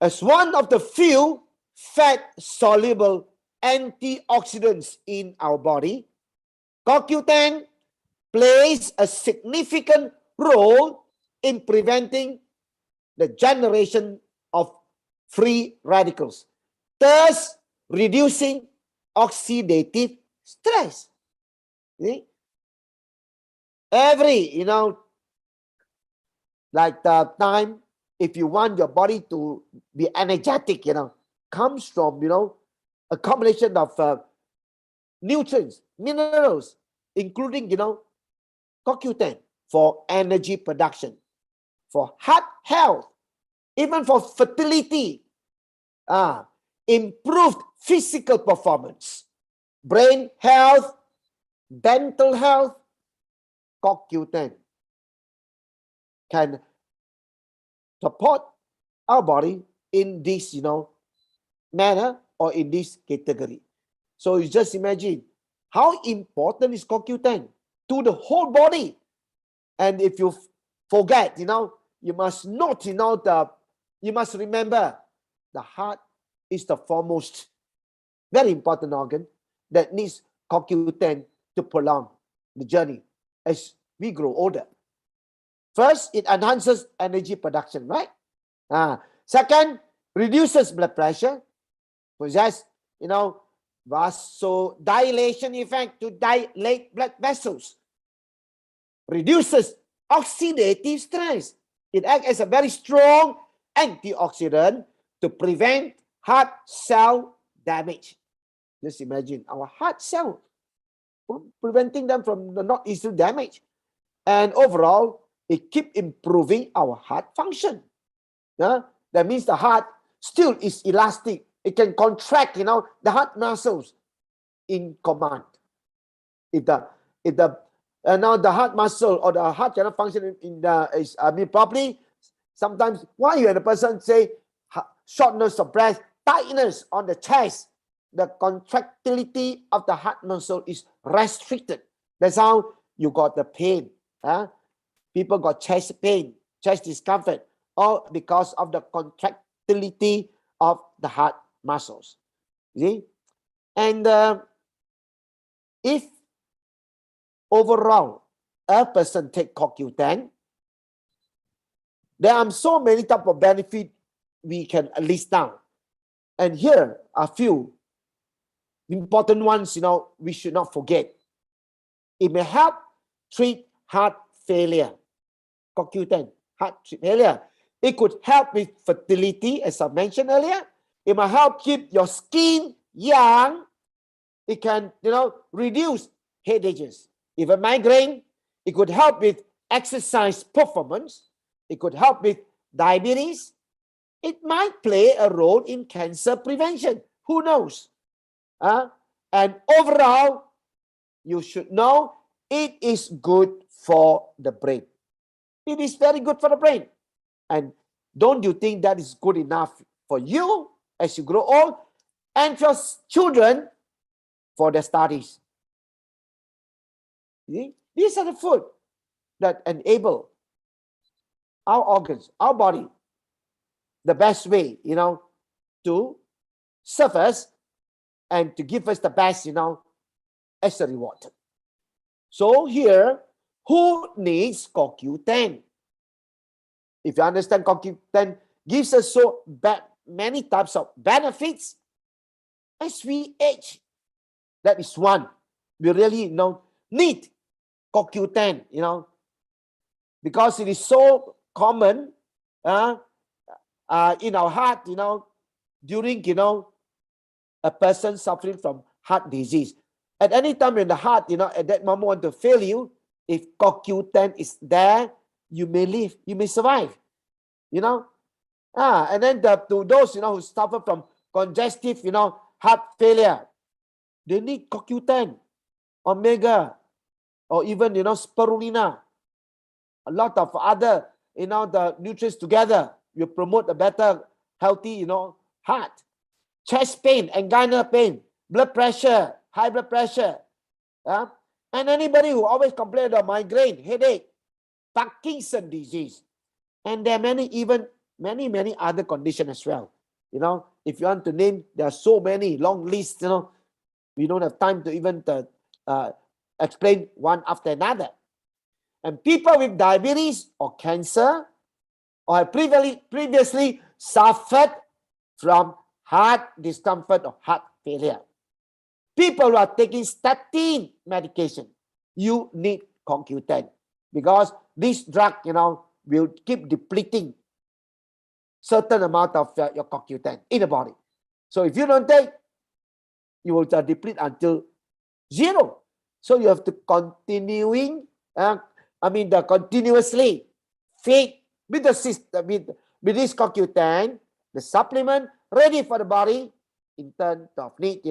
Speaker 3: as one of the few fat-soluble antioxidants in our body, CoQ10 plays a significant role in preventing the generation of free radicals, thus reducing oxidative stress. See? Every, like the time, if you want your body to be energetic, comes from, a combination of nutrients, minerals, including, CoQ10 for energy production, for heart health, even for fertility, improved physical performance, brain health, dental health. CoQ10 can support our body in this, manner or in this category. So you just imagine how important is CoQ10 to the whole body. And if you forget, you must note, you must remember the heart is the foremost, very important organ that needs CoQ10 to prolong the journey as we grow older. First, it enhances energy production, right? Second, reduces blood pressure, possess, vasodilation effect to dilate blood vessels, reduces oxidative stress. It acts as a very strong antioxidant to prevent heart cell damage. Just imagine our heart cell, preventing them from not easily damage. And overall, it keeps improving our heart function. That means the heart still is elastic. It can contract, the heart muscles in command. If the heart muscle or the heart cannot function properly, sometimes why you and the person say shortness of breath, tightness on the chest, the contractility of the heart muscle is restricted. That's how you got the pain. People got chest pain, chest discomfort, all because of the contractility of the heart muscles. See? And if overall a person take CoQ10, there are so many types of benefit we can list down. And here are a few important ones, we should not forget. It may help treat heart failure. CoQ10, heart failure. It could help with fertility, as I mentioned earlier. It might help keep your skin young. It can, reduce headaches. If a migraine, it could help with exercise performance. It could help with diabetes. It might play a role in cancer prevention. Who knows? And overall, you should know it is good for the brain. It is very good for the brain. And don't you think that is good enough for you as you grow old and for children for their studies? See? These are the food that enable our organs, our body, the best way, to serve us and to give us the best, as a reward. So here, who needs CoQ10? If you understand, CoQ10 gives us many types of benefits as we age. That is one. We really need CoQ10, because it is so common in our heart, during, a person suffering from heart disease. At any time when the heart, at that moment want to fail you, if CoQ10 is there, you may live, you may survive, and then to those, who suffer from congestive, heart failure, they need CoQ10, omega, or even, spirulina, a lot of other, the nutrients together will promote a better, healthy, heart. Chest pain, angina pain, blood pressure, high blood pressure, and anybody who always complain about migraine, headache, Parkinson's disease, and there are many other conditions as well. If you want to name, there are so many long lists. We don't have time to even explain one after another. And people with diabetes or cancer or have previously suffered from heart discomfort or heart failure. People who are taking statin medication, you need CoQ10 because this drug, will keep depleting certain amount of your CoQ10 in the body. So if you don't take, you will deplete until zero. So you have to continuously feed with the system with this CoQ10, the supplement ready for the body in terms of need,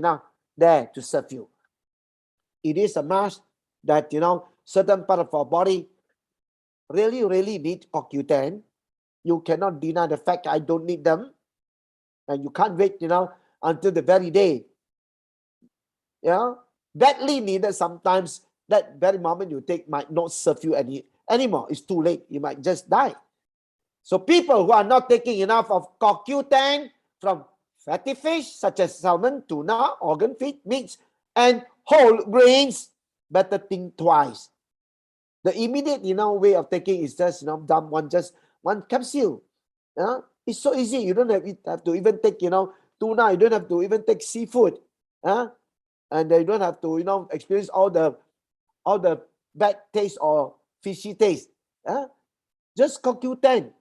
Speaker 3: there to serve you. It is a must that certain part of our body really need CoQ10. You cannot deny the fact I don't need them, and you can't wait until the very day. Badly needed. Sometimes that very moment you take might not serve you anymore. It's too late. You might just die. So people who are not taking enough of CoQ10 from fatty fish such as salmon, tuna, organ feed, meats, and whole grains, better think twice. The immediate way of taking is just dump one capsule. It's so easy. You don't have to even take tuna. You don't have to even take seafood. And you don't have to experience all the bad taste or fishy taste. Just CoQ10.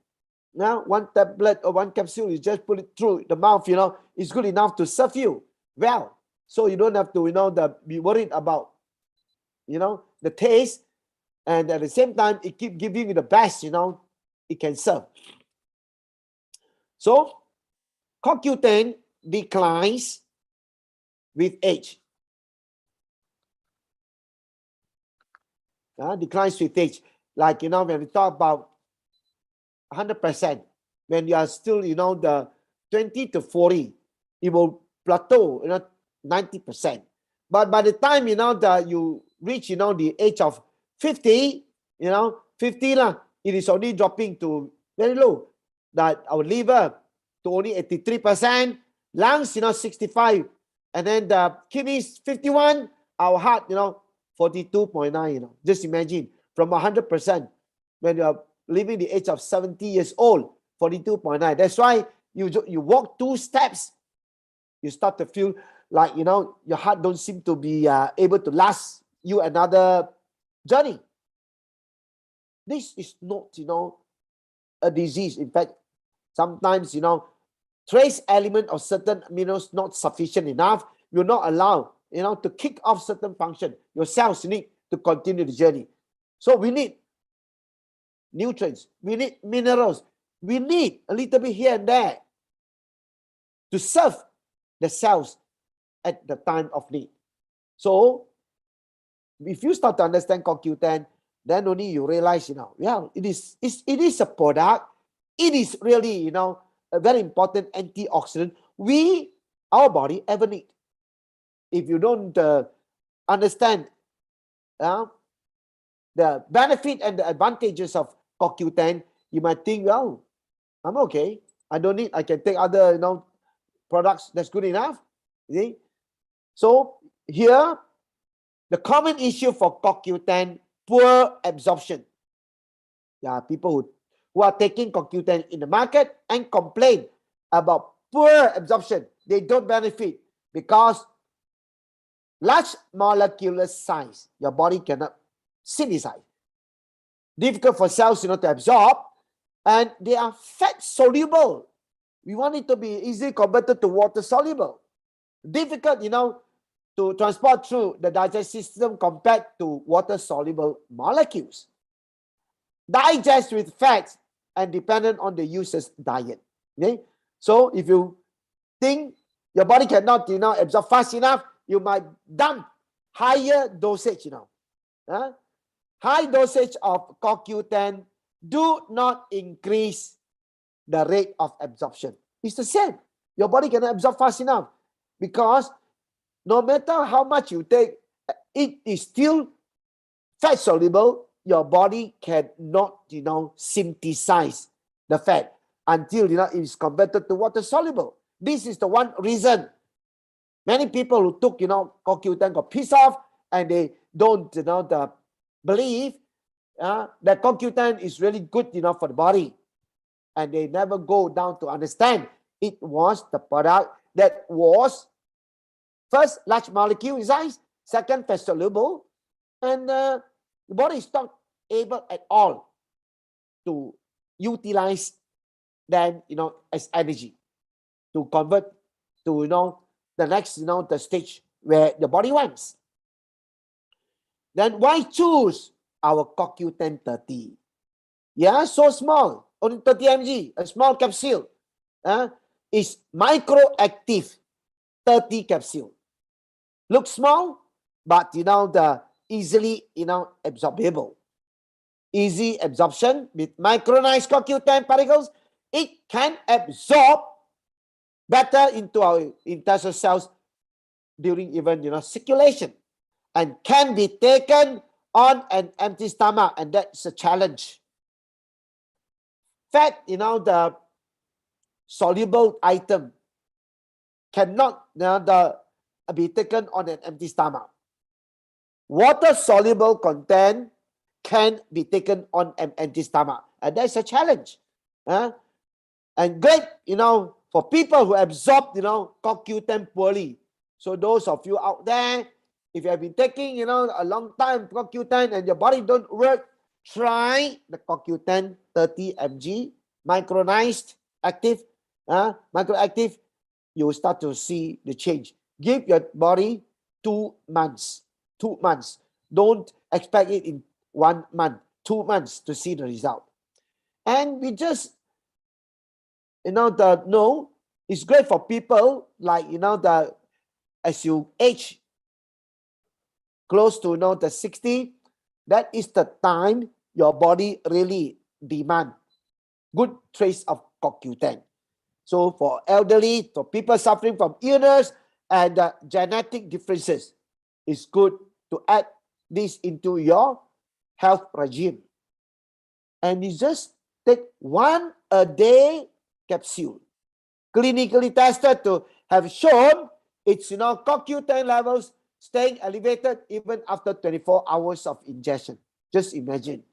Speaker 3: Now, one tablet or one capsule, you just put it through the mouth, it's good enough to serve you well. So you don't have to, be worried about, the taste. And at the same time, it keep giving you the best, it can serve. So, CoQ10 declines with age. Declines with age. Like, when we talk about 100%, when you are still, the 20 to 40, it will plateau, 90%. But by the time, that you reach, the age of 50, 50 it is already dropping to very low. That our liver to only 83%, lungs, 65, and then the kidneys 51, our heart, 42.9, just imagine from 100% when you are living the age of 70 years old, 42.9. That's why you walk 2 steps, you start to feel like, your heart don't seem to be able to last you another journey. This is not, a disease. In fact, sometimes, trace element of certain minerals not sufficient enough, will not allow, to kick off certain function. Your cells need to continue the journey. So we need nutrients, we need minerals, we need a little bit here and there to serve the cells at the time of need. So if you start to understand CoQ10, then only you realize, it is a product. It is really, a very important antioxidant our body ever need. If you don't understand the benefit and the advantages of CoQ10, you might think, well, I'm okay. I don't need, I can take other, products that's good enough. See? So here, the common issue for CoQ10, poor absorption. There are people who are taking CoQ10 in the market and complain about poor absorption. They don't benefit because large molecular size, your body cannot synthesize. Difficult for cells, to absorb, and they are fat soluble. We want it to be easily converted to water soluble. Difficult, to transport through the digestive system compared to water soluble molecules. Digest with fats and dependent on the user's diet. Okay? So if you think your body cannot, absorb fast enough, you might dump higher dosage, High dosage of CoQ10 do not increase the rate of absorption. It's the same. Your body cannot absorb fast enough because no matter how much you take, it is still fat soluble. Your body cannot, synthesize the fat until, it is converted to water soluble. This is the one reason many people who took, CoQ10 got pissed off and they don't, believe that CoQ10 is really good, for the body. And they never go down to understand it was the product that was First, large molecule in size. Second, fat soluble. And the body is not able at all to utilize them, as energy to convert to, the next, the stage where the body wants. Then why choose our CoQ1030? Yeah, so small, only 30 mg, a small capsule. Is microactive 30 capsule. Looks small, but the easily absorbable. Easy absorption with micronized CoQ10 particles. It can absorb better into our intestinal cells during even circulation, and can be taken on an empty stomach, and that's a challenge. Fat, the soluble item cannot be taken on an empty stomach. Water soluble content can be taken on an empty stomach, and that's a challenge. And great, for people who absorb, CoQ10 poorly. So those of you out there, if you have been taking, a long time CoQ10 and your body don't work, try the CoQ10 30 mg, micronized, active, microactive. You will start to see the change. Give your body 2 months. 2 months. Don't expect it in 1 month. 2 months to see the result. And we just, it's great for people like, as you age close to, the 60, that is the time your body really demand good trace of CoQ10. So for elderly, for people suffering from illness and genetic differences, it's good to add this into your health regime. And you just take 1 a day capsule, clinically tested to have shown its CoQ10 levels staying elevated even after 24 hours of ingestion. Just imagine,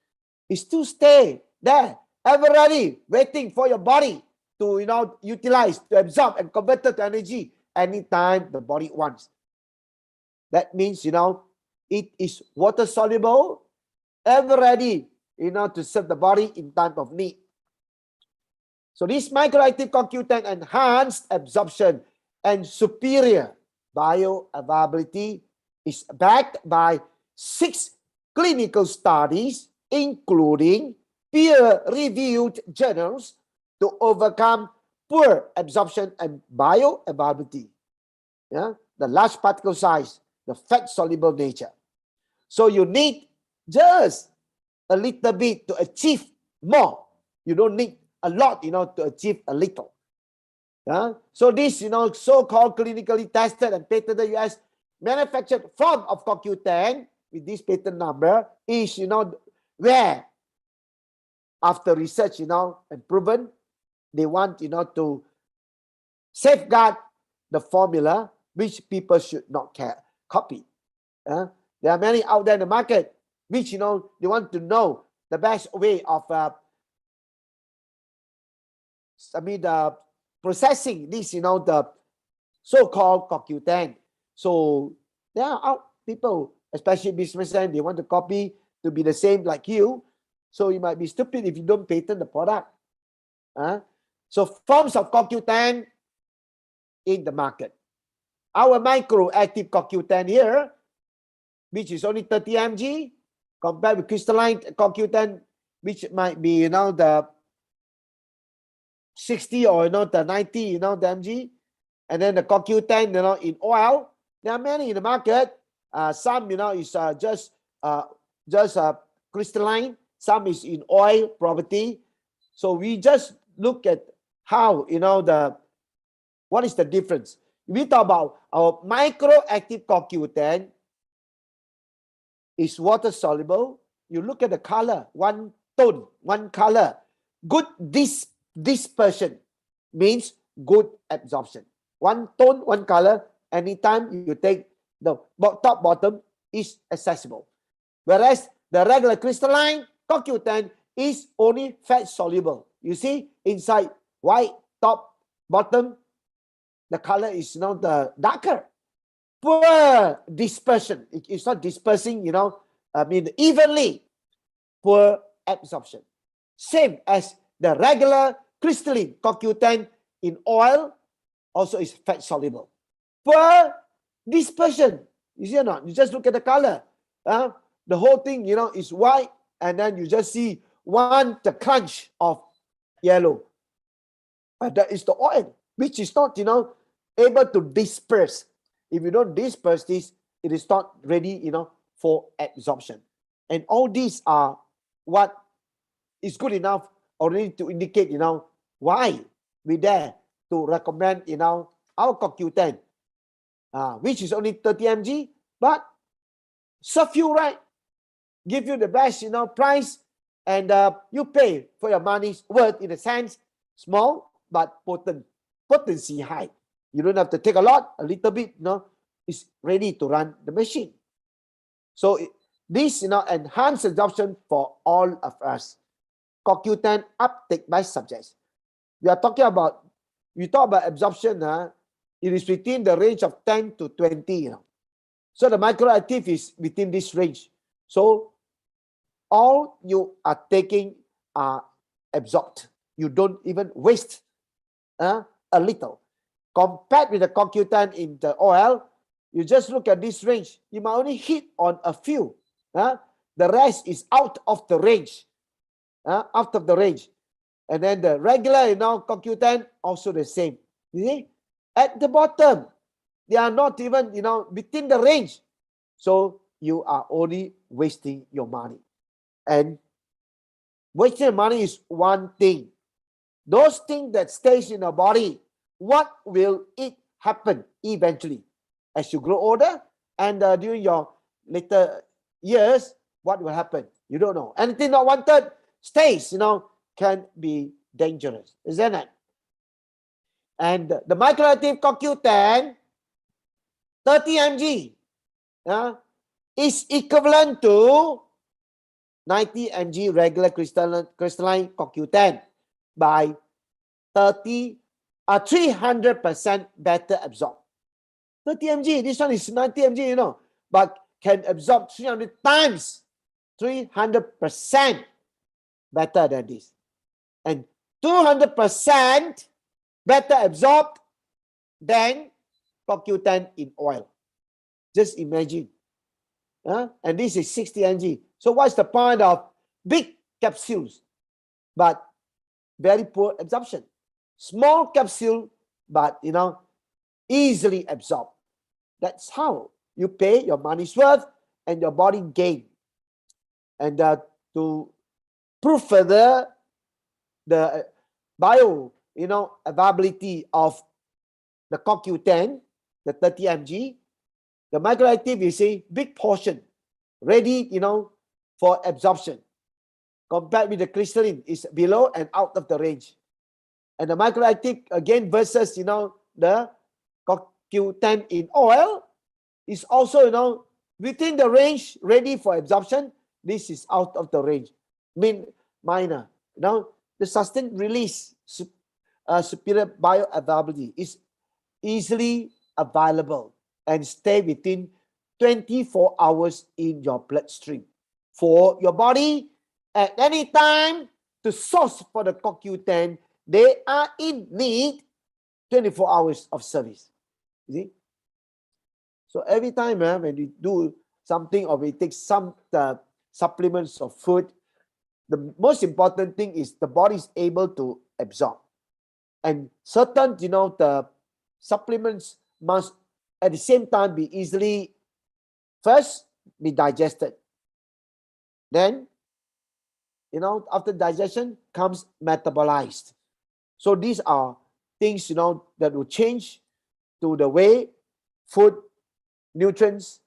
Speaker 3: it still stay there, ever ready, waiting for your body to utilize, to absorb and convert it to energy anytime the body wants. That means it is water soluble, ever ready to serve the body in time of need. So this microactive CoQ10 enhanced absorption and superior bioavailability is backed by 6 clinical studies, including peer-reviewed journals, to overcome poor absorption and bioavailability. The large particle size, the fat-soluble nature. So you need just a little bit to achieve more. You don't need a lot, to achieve a little. So this, so-called clinically tested and patented US manufactured form of CoQ10 with this patent number is, where after research, and proven, they want, to safeguard the formula, which people should not copy. There are many out there in the market, which, they want to know the best way of, processing this, the so-called CoQ10. So there are out people, especially businessmen, they want to copy to be the same like you. So you might be stupid if you don't patent the product. So forms of CoQ10 in the market. Our microactive CoQ10 here, which is only 30 mg, compared with crystalline CoQ10, which might be, the 60 or, the 90, the mg. And then the CoQ10, in oil. There are many in the market. Some, is just crystalline. Some is in oil property. So we just look at how, what is the difference? We talk about our microactive CoQ10 is water soluble. You look at the color, one tone, one color. Good dispersion means good absorption. One tone, one color. Anytime you take the top bottom is accessible. Whereas the regular crystalline CoQ10 is only fat soluble. You see inside white top bottom, the color is the darker. poor dispersion. It's not dispersing, evenly. Poor absorption. Same as the regular crystalline CoQ10 in oil, also is fat soluble. Poor dispersion. You see or not? You just look at the color. The whole thing, is white, and then you just see the crunch of yellow. That is the oil, which is not, able to disperse. If you don't disperse this, it is not ready, for absorption. And all these are what is good enough already to indicate, why we dare to recommend, our CoQ10, which is only 30 mg, but serve you right, give you the best, price, and you pay for your money's worth, in a sense, small but potency high. You don't have to take a little bit, is ready to run the machine. So this, enhanced absorption for all of us. CoQ10 uptake by subjects. We talk about absorption, it is within the range of 10 to 20. So the microactive is within this range. So all you are taking are absorbed. You don't even waste a little. Compared with the CoQ10 in the oil, you just look at this range. You might only hit on a few. The rest is out of the range. Out of the range. And then the regular, CoQ10, also the same. You see? At the bottom, they are not even, within the range. So you are only wasting your money. And wasting money is one thing. Those things that stays in the body, what will it happen eventually? As you grow older and during your later years, what will happen? You don't know. Anything not wanted stays, can be dangerous, isn't it? And the microactive CoQ10, 30 mg, is equivalent to 90 mg regular crystalline CoQ10 by 300% better absorbed. 30 mg, this one is 90 mg, but can absorb 300 times, 300% better than this. And 200% better absorbed than CoQ10 in oil. Just imagine. And this is 60 mg. So what's the point of big capsules, but very poor absorption? Small capsule, but, easily absorbed. That's how you pay your money's worth and your body gain. And to prove further the availability of the CoQ10, the 30 mg, the microactive is a big portion, ready, for absorption. Compared with the crystalline, is below and out of the range. And the microactive, again, versus, the CoQ10 in oil, is also, within the range, ready for absorption. This is out of the range, minor. The sustained release, superior bioavailability is easily available and stay within 24 hours in your bloodstream. For your body, at any time, to source for the CoQ10, they are in need 24 hours of service. You see? So every time when you do something or we take some supplements of food, the most important thing is the body is able to absorb. And certain, the supplements must at the same time be easily, first, be digested. Then, after digestion comes metabolized. So these are things, that will change to the way food, nutrients,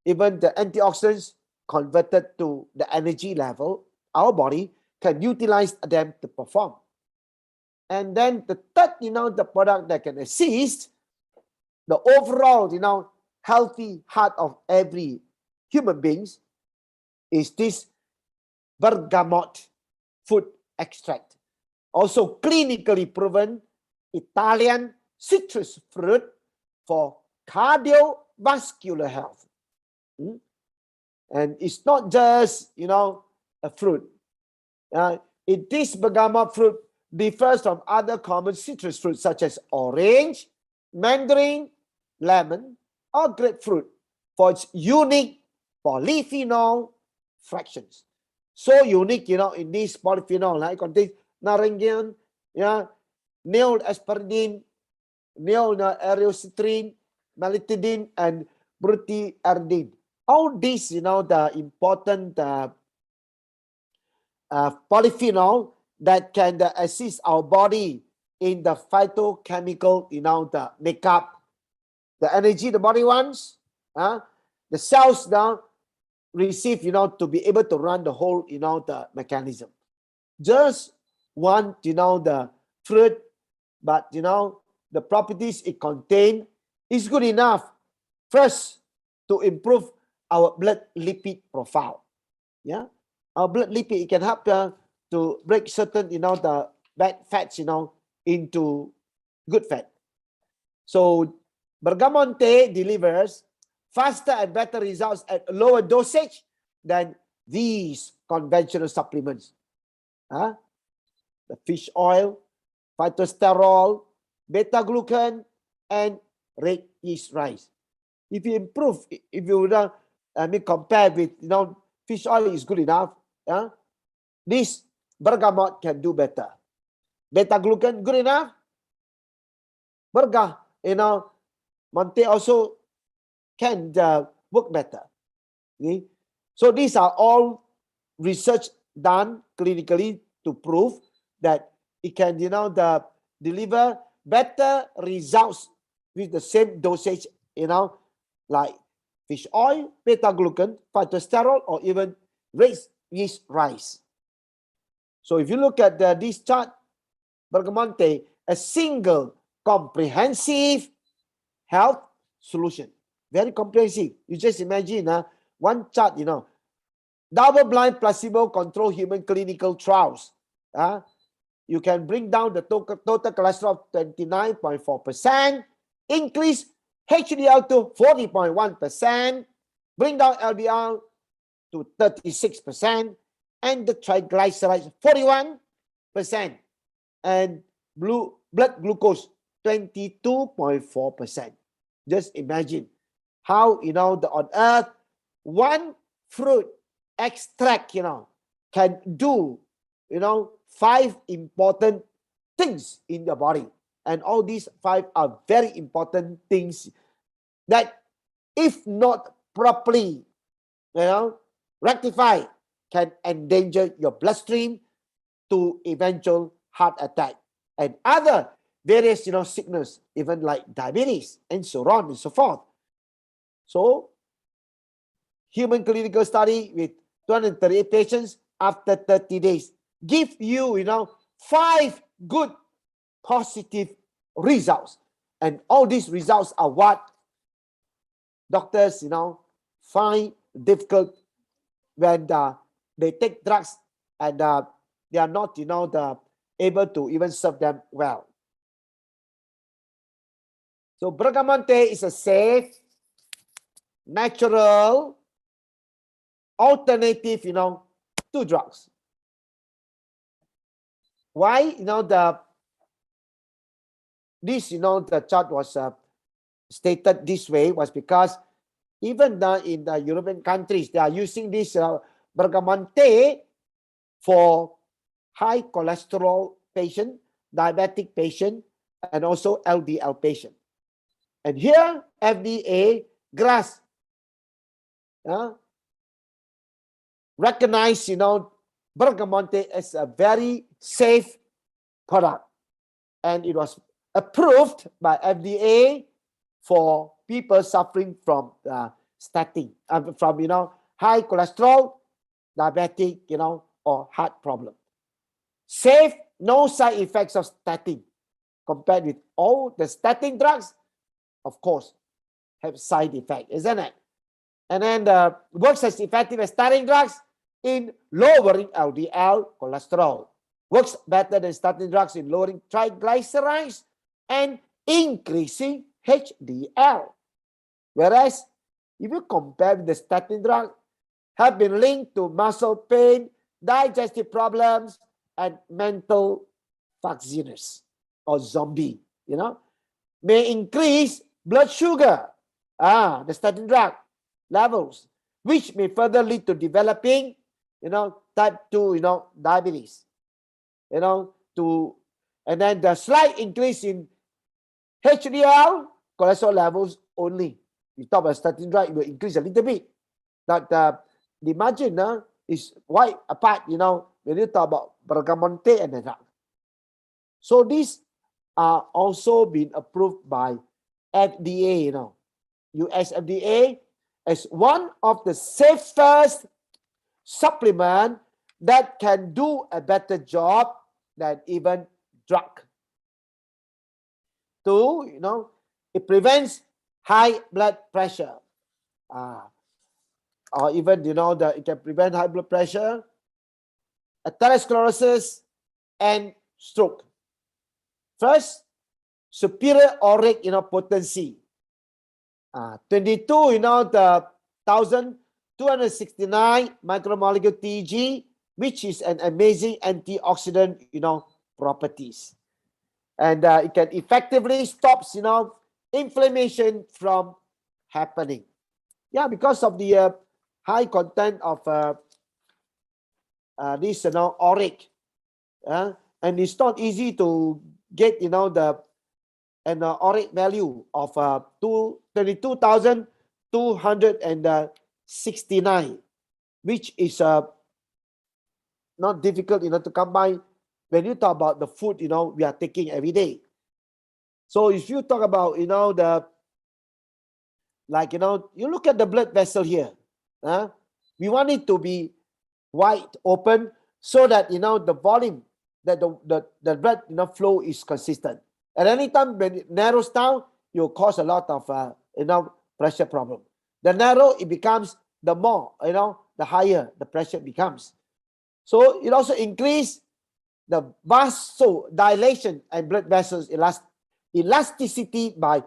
Speaker 3: even the antioxidants converted to the energy level, our body can utilize them to perform. And then the third, the product that can assist the overall, healthy heart of every human beings is this bergamot food extract. Also clinically proven Italian citrus fruit for cardiovascular health. Mm? And it's not just, a fruit. This bergamot fruit differs from other common citrus fruits such as orange, mandarin, lemon, or grapefruit for its unique polyphenol fractions. So unique, in this polyphenol, it contains naringian, neoaspargine, neoareocytrin, melitidine, and butyrdine. All these, the important polyphenol that can assist our body in the phytochemical, the makeup, the energy the body wants, the cells now receive, to be able to run the whole, the mechanism. Just want, the fruit, but, the properties it contains is good enough. First, to improve our blood lipid profile. Yeah, our blood lipid, it can help to break certain, the bad fats, into good fat. So bergamot tea delivers faster and better results at lower dosage than these conventional supplements. The fish oil, phytosterol, beta-glucan, and red yeast rice. If you improve, if you compare with, fish oil is good enough. This bergamot can do better. Beta-glucan good enough. Monte also can work better. Okay? So these are all research done clinically to prove that it can, deliver better results with the same dosage, like fish oil, beta-glucan, phytosterol, or even red yeast rice. So if you look at this chart, bergamot tea, a single comprehensive health solution. Very comprehensive. You just imagine one chart, double-blind placebo-controlled human clinical trials. You can bring down the total cholesterol 29.4%, increase HDL to 40.1%, bring down LDL to 36%, and the triglycerides 41%, and blood glucose 22.4%. Just imagine how, on earth, one fruit extract, can do, 5 important things in your body. And all these 5 are very important things that, if not properly, rectified, can endanger your bloodstream to eventual heart attack and other various, sickness, even like diabetes, and so on and so forth. So, human clinical study with 238 patients after 30 days give you, 5 good positive results. And all these results are what doctors, find difficult when they take drugs and they are not, able to even serve them well. So bergamot tea is a safe, natural alternative, to drugs. Why, the chart was stated this way was because even in the European countries, they are using this bergamot tea for high cholesterol patient, diabetic patient, and also LDL patient. And here, FDA grasp recognize, bergamot tea as a very safe product, and it was approved by FDA for people suffering from statin, from high cholesterol, diabetic, or heart problem. Safe, no side effects of statin compared with all the statin drugs. Of course, have side effect, isn't it? And then works as effective as statin drugs in lowering LDL cholesterol. Works better than statin drugs in lowering triglycerides and increasing HDL. Whereas, if you compare with the statin drug, have been linked to muscle pain, digestive problems, and mental fuzziness or zombie, may increase blood sugar, the statin drug levels, which may further lead to developing, type 2, diabetes, and then the slight increase in HDL, cholesterol levels only. You talk about statin drug, it will increase a little bit. But the margin is wide apart, when you talk about bergamonte and the drug. So these are also been approved by FDA, US FDA, as one of the safest supplement that can do a better job than even drug. Two, it prevents high blood pressure. Or even, it can prevent high blood pressure, atherosclerosis, and stroke. First, superior auric, potency. 22, the 1,269 micromolecule TG, which is an amazing antioxidant, properties. And it can effectively stops, inflammation from happening. Yeah, because of the high content of this, auric. And it's not easy to get, the auric value of 22,269, which is not difficult, to come by when you talk about the food, we are taking every day. So if you talk about, you look at the blood vessel here. We want it to be wide open so that, the volume, that the blood, flow is consistent. At any time when it narrows down, you'll cause a lot of, pressure problem. The narrow it becomes, the more, the higher the pressure becomes. So it also increase the vasodilation and blood vessels elasticity by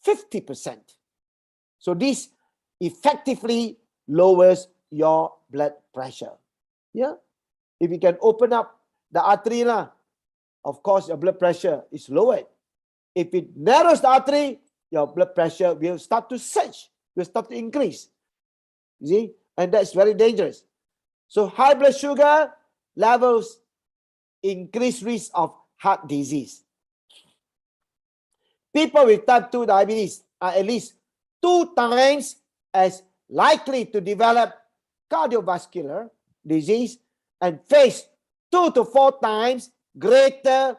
Speaker 3: 50%. So this effectively lowers your blood pressure. Yeah, if you can open up the artery, of course your blood pressure is lowered. If it narrows the artery, your blood pressure will start to surge, will start to increase. You see, and that's very dangerous. So high blood sugar levels increase risk of heart disease. People with type 2 diabetes are at least 2 times as likely to develop cardiovascular disease and face 2 to 4 times greater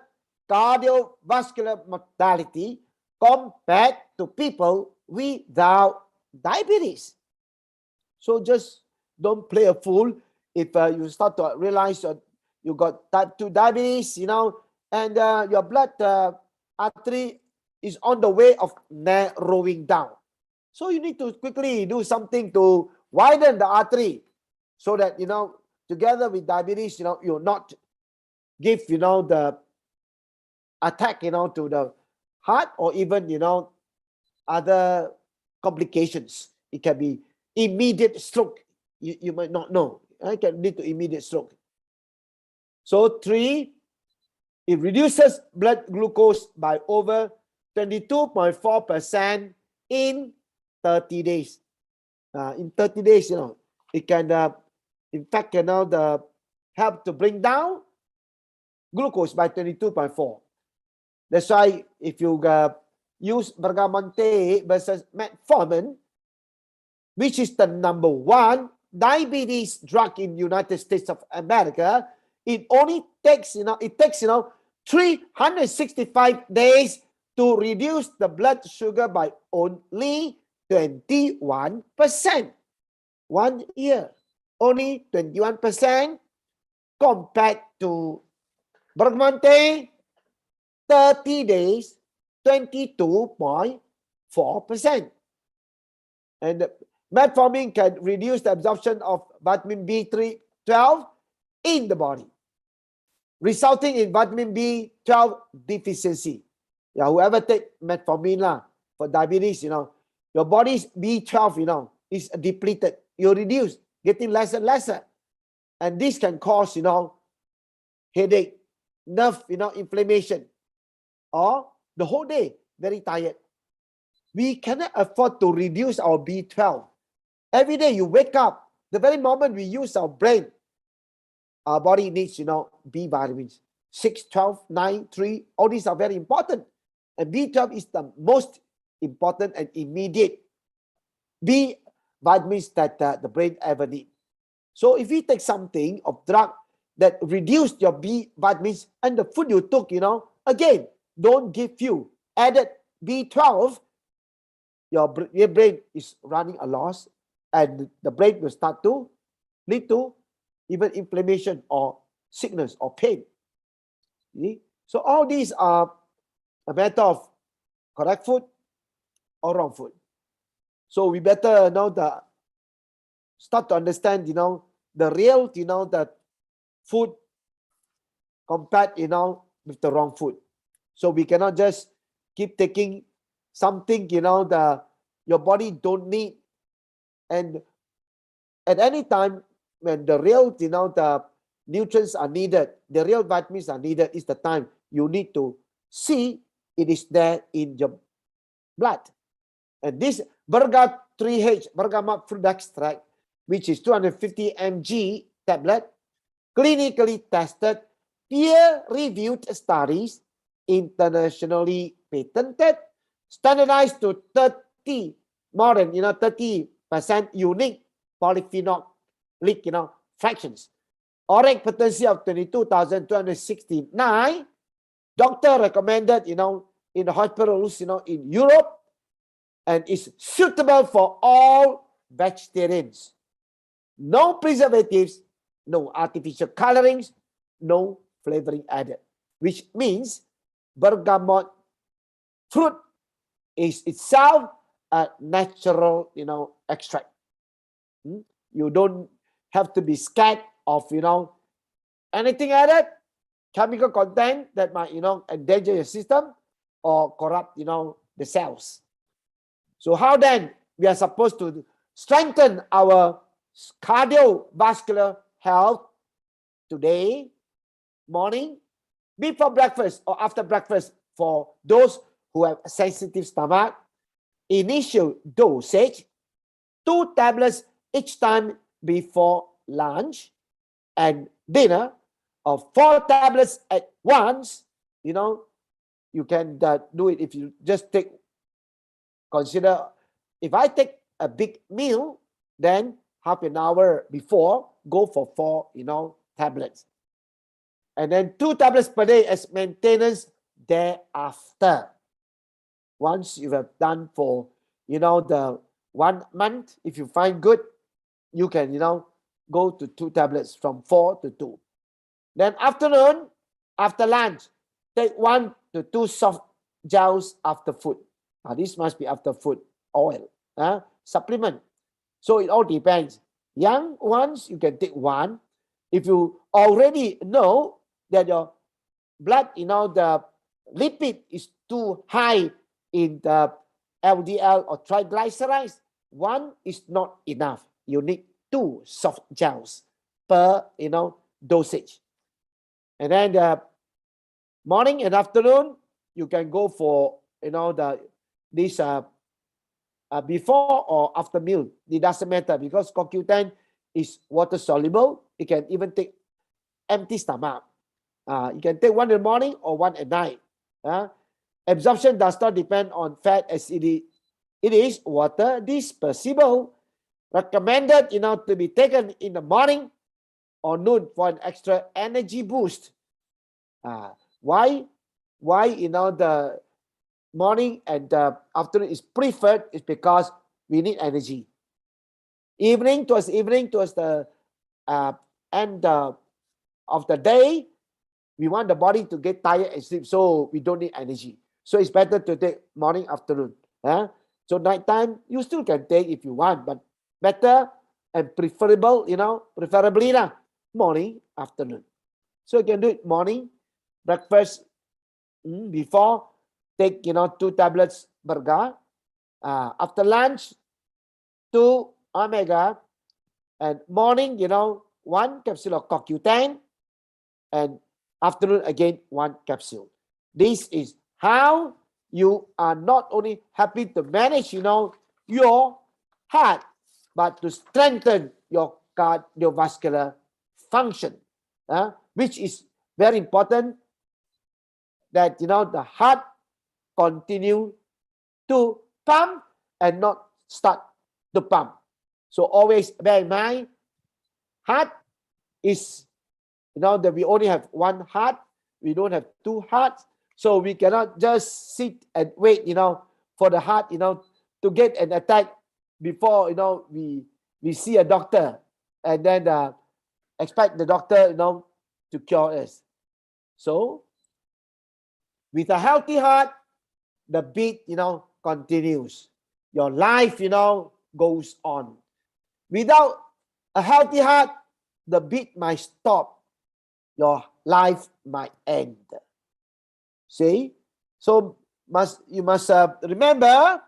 Speaker 3: cardiovascular mortality compared to people without diabetes. So just don't play a fool if you start to realize you got type 2 diabetes, and your blood artery is on the way of narrowing down. So you need to quickly do something to widen the artery so that, together with diabetes, you'll not give, the attack, to the heart or even, other complications. It can be immediate stroke. You might not know. It can lead to immediate stroke. So 3, it reduces blood glucose by over 22.4% in 30 days. In 30 days, it can, in fact, help to bring down glucose by 22.4. That's why if you use bergamonte versus metformin, which is the number 1 diabetes drug in United States of America, it only takes, 365 days to reduce the blood sugar by only 21%. 1 year, only 21% compared to bergamonte, 30 days, 22.4%. And metformin can reduce the absorption of vitamin B12 in the body, resulting in vitamin B12 deficiency. Yeah, whoever take metformin for diabetes, your body's B12, is depleted. You reduce, getting less and lesser. And this can cause, headache, nerve, inflammation, or the whole day very tired. We cannot afford to reduce our B12. Every day you wake up, the very moment we use our brain, our body needs, B vitamins. 6, 12, 9, 3, all these are very important. And B12 is the most important and immediate B vitamins that the brain ever need. So if you take something of drug that reduced your B vitamins and the food you took, again, don't give you added B12, your brain is running a loss, and the brain will start to lead to even inflammation or sickness or pain. See? So all these are a matter of correct food or wrong food. So we better start to understand, the real, the food compared, with the wrong food. So we cannot just keep taking something, your body don't need. And at any time when the real, the nutrients are needed, the real vitamins are needed, is the time you need to see it is there in your blood. And this Berga 3H, bergamot fruit extract, which is 250 mg tablet, clinically tested, peer-reviewed studies, internationally patented, standardized to 30, more than 30% unique polyphenolic fractions. ORAC potency of 22,269. Doctor recommended in the hospitals in Europe, and is suitable for all vegetarians. No preservatives, no artificial colorings, no flavoring added, which means bergamot fruit is itself a natural, extract. You don't have to be scared of, anything added, chemical content that might, endanger your system or corrupt, the cells. So how then we are supposed to strengthen our cardiovascular health today, morning, before breakfast or after breakfast for those who have a sensitive stomach? Initial dosage, 2 tablets each time before lunch and dinner, or 4 tablets at once. You can do it if you just consider, if I take a big meal, then half an hour before, go for 4, tablets. And then 2 tablets per day as maintenance thereafter. Once you have done for, the 1 month, if you find good, you can, go to 2 tablets from 4 to 2. Then afternoon, after lunch, take 1 to 2 soft gels after food. Now, this must be after food oil, supplement. So it all depends. Young ones, you can take 1. If you already know that your blood, the lipid is too high in the LDL or triglycerides, 1 is not enough. You need 2 soft gels per, dosage. And then the morning and afternoon, you can go for, this before or after meal. It doesn't matter because CoQ10 is water soluble. You can even take empty stomach. You can take 1 in the morning or 1 at night. Absorption does not depend on fat as it is water dispersible. Recommended, to be taken in the morning or noon for an extra energy boost. Why, the morning and the afternoon is preferred is because we need energy. Towards the end of the day, we want the body to get tired and sleep, so we don't need energy. So it's better to take morning, afternoon. So nighttime, you still can take if you want, but better and preferable, preferably morning, afternoon. So you can do it morning, breakfast, before, take, 2 tablets berga, After lunch, 2 omega, and morning, 1 capsule of CoQ10, and afternoon again 1 capsule. This is how you are not only happy to manage, your heart, but to strengthen your cardiovascular function, which is very important, that the heart continue to pump and not start to pump. So always bear in mind, heart is, that we only have one heart. We don't have two hearts. So we cannot just sit and wait, for the heart, to get an attack before, we see a doctor, and then expect the doctor, to cure us. So with a healthy heart, the beat, continues. Your life, goes on. Without a healthy heart, the beat might stop. Your life might end. See? So you must remember,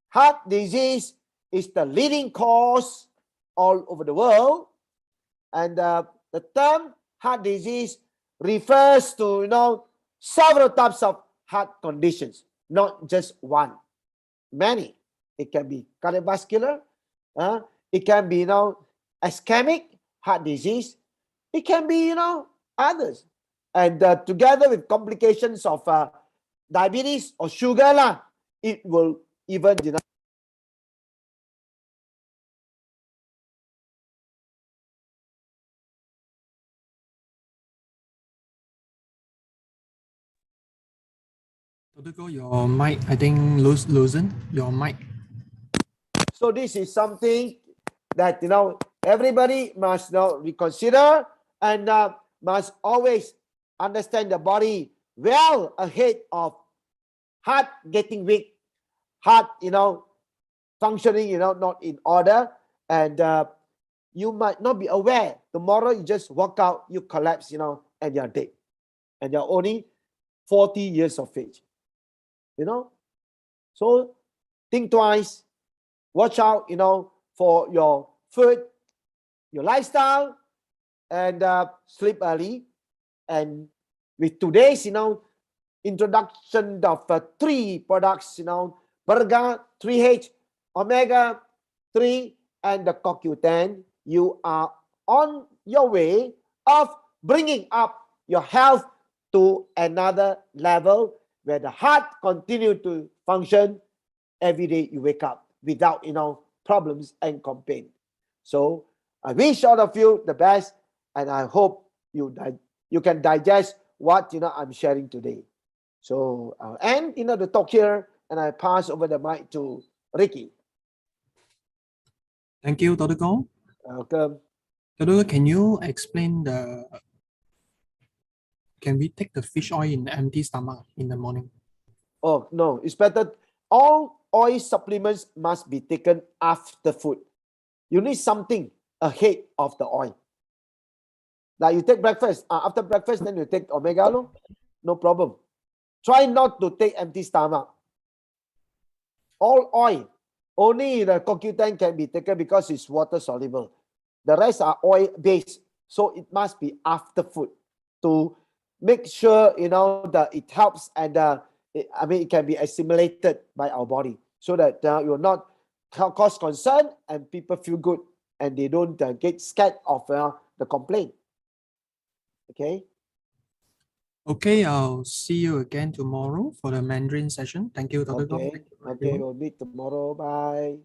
Speaker 3: heart disease is the leading cause all over the world. And the term heart disease refers to, several types of heart conditions, not just one. Many. It can be cardiovascular. It can be, ischemic heart disease. It can be, others. And together with complications of diabetes or sugar, it will even,
Speaker 4: Dr. Go, your mic, I think, loosen your mic.
Speaker 3: So this is something that, everybody must reconsider, and must always understand the body well ahead of heart getting weak, heart, functioning, not in order, and you might not be aware. Tomorrow you just walk out, you collapse, and you're dead, and you're only 40 years of age. So think twice, watch out, for your food, your lifestyle, and sleep early. And with today's, introduction of 3 products, Burger, 3H, Omega 3, and the CoQ10, you are on your way of bringing up your health to another level, where the heart continue to function every day you wake up without, problems and complaint. So I wish all of you the best, and I hope you can digest what, I'm sharing today. So I'll end, the talk here, and I pass over the mic to Ricky.
Speaker 4: Thank you, Dr. Go.
Speaker 3: Welcome.
Speaker 4: Dr. Go, can you explain can we take the fish oil in empty stomach in the morning?
Speaker 3: Oh, no, it's better. All oil supplements must be taken after food. You need something ahead of the oil. Like you take breakfast, after breakfast, then you take omega, no problem. Try not to take empty stomach. All oil, only the CoQ10 can be taken because it's water soluble. The rest are oil based, so it must be after food to make sure, that it helps, and it can be assimilated by our body, so that you will not cause concern and people feel good, and they don't get scared of the complaint. Okay.
Speaker 4: Okay, I'll see you again tomorrow for the Mandarin session. Thank you, Dr. Go.
Speaker 3: Okay. Okay, we'll meet tomorrow. Bye.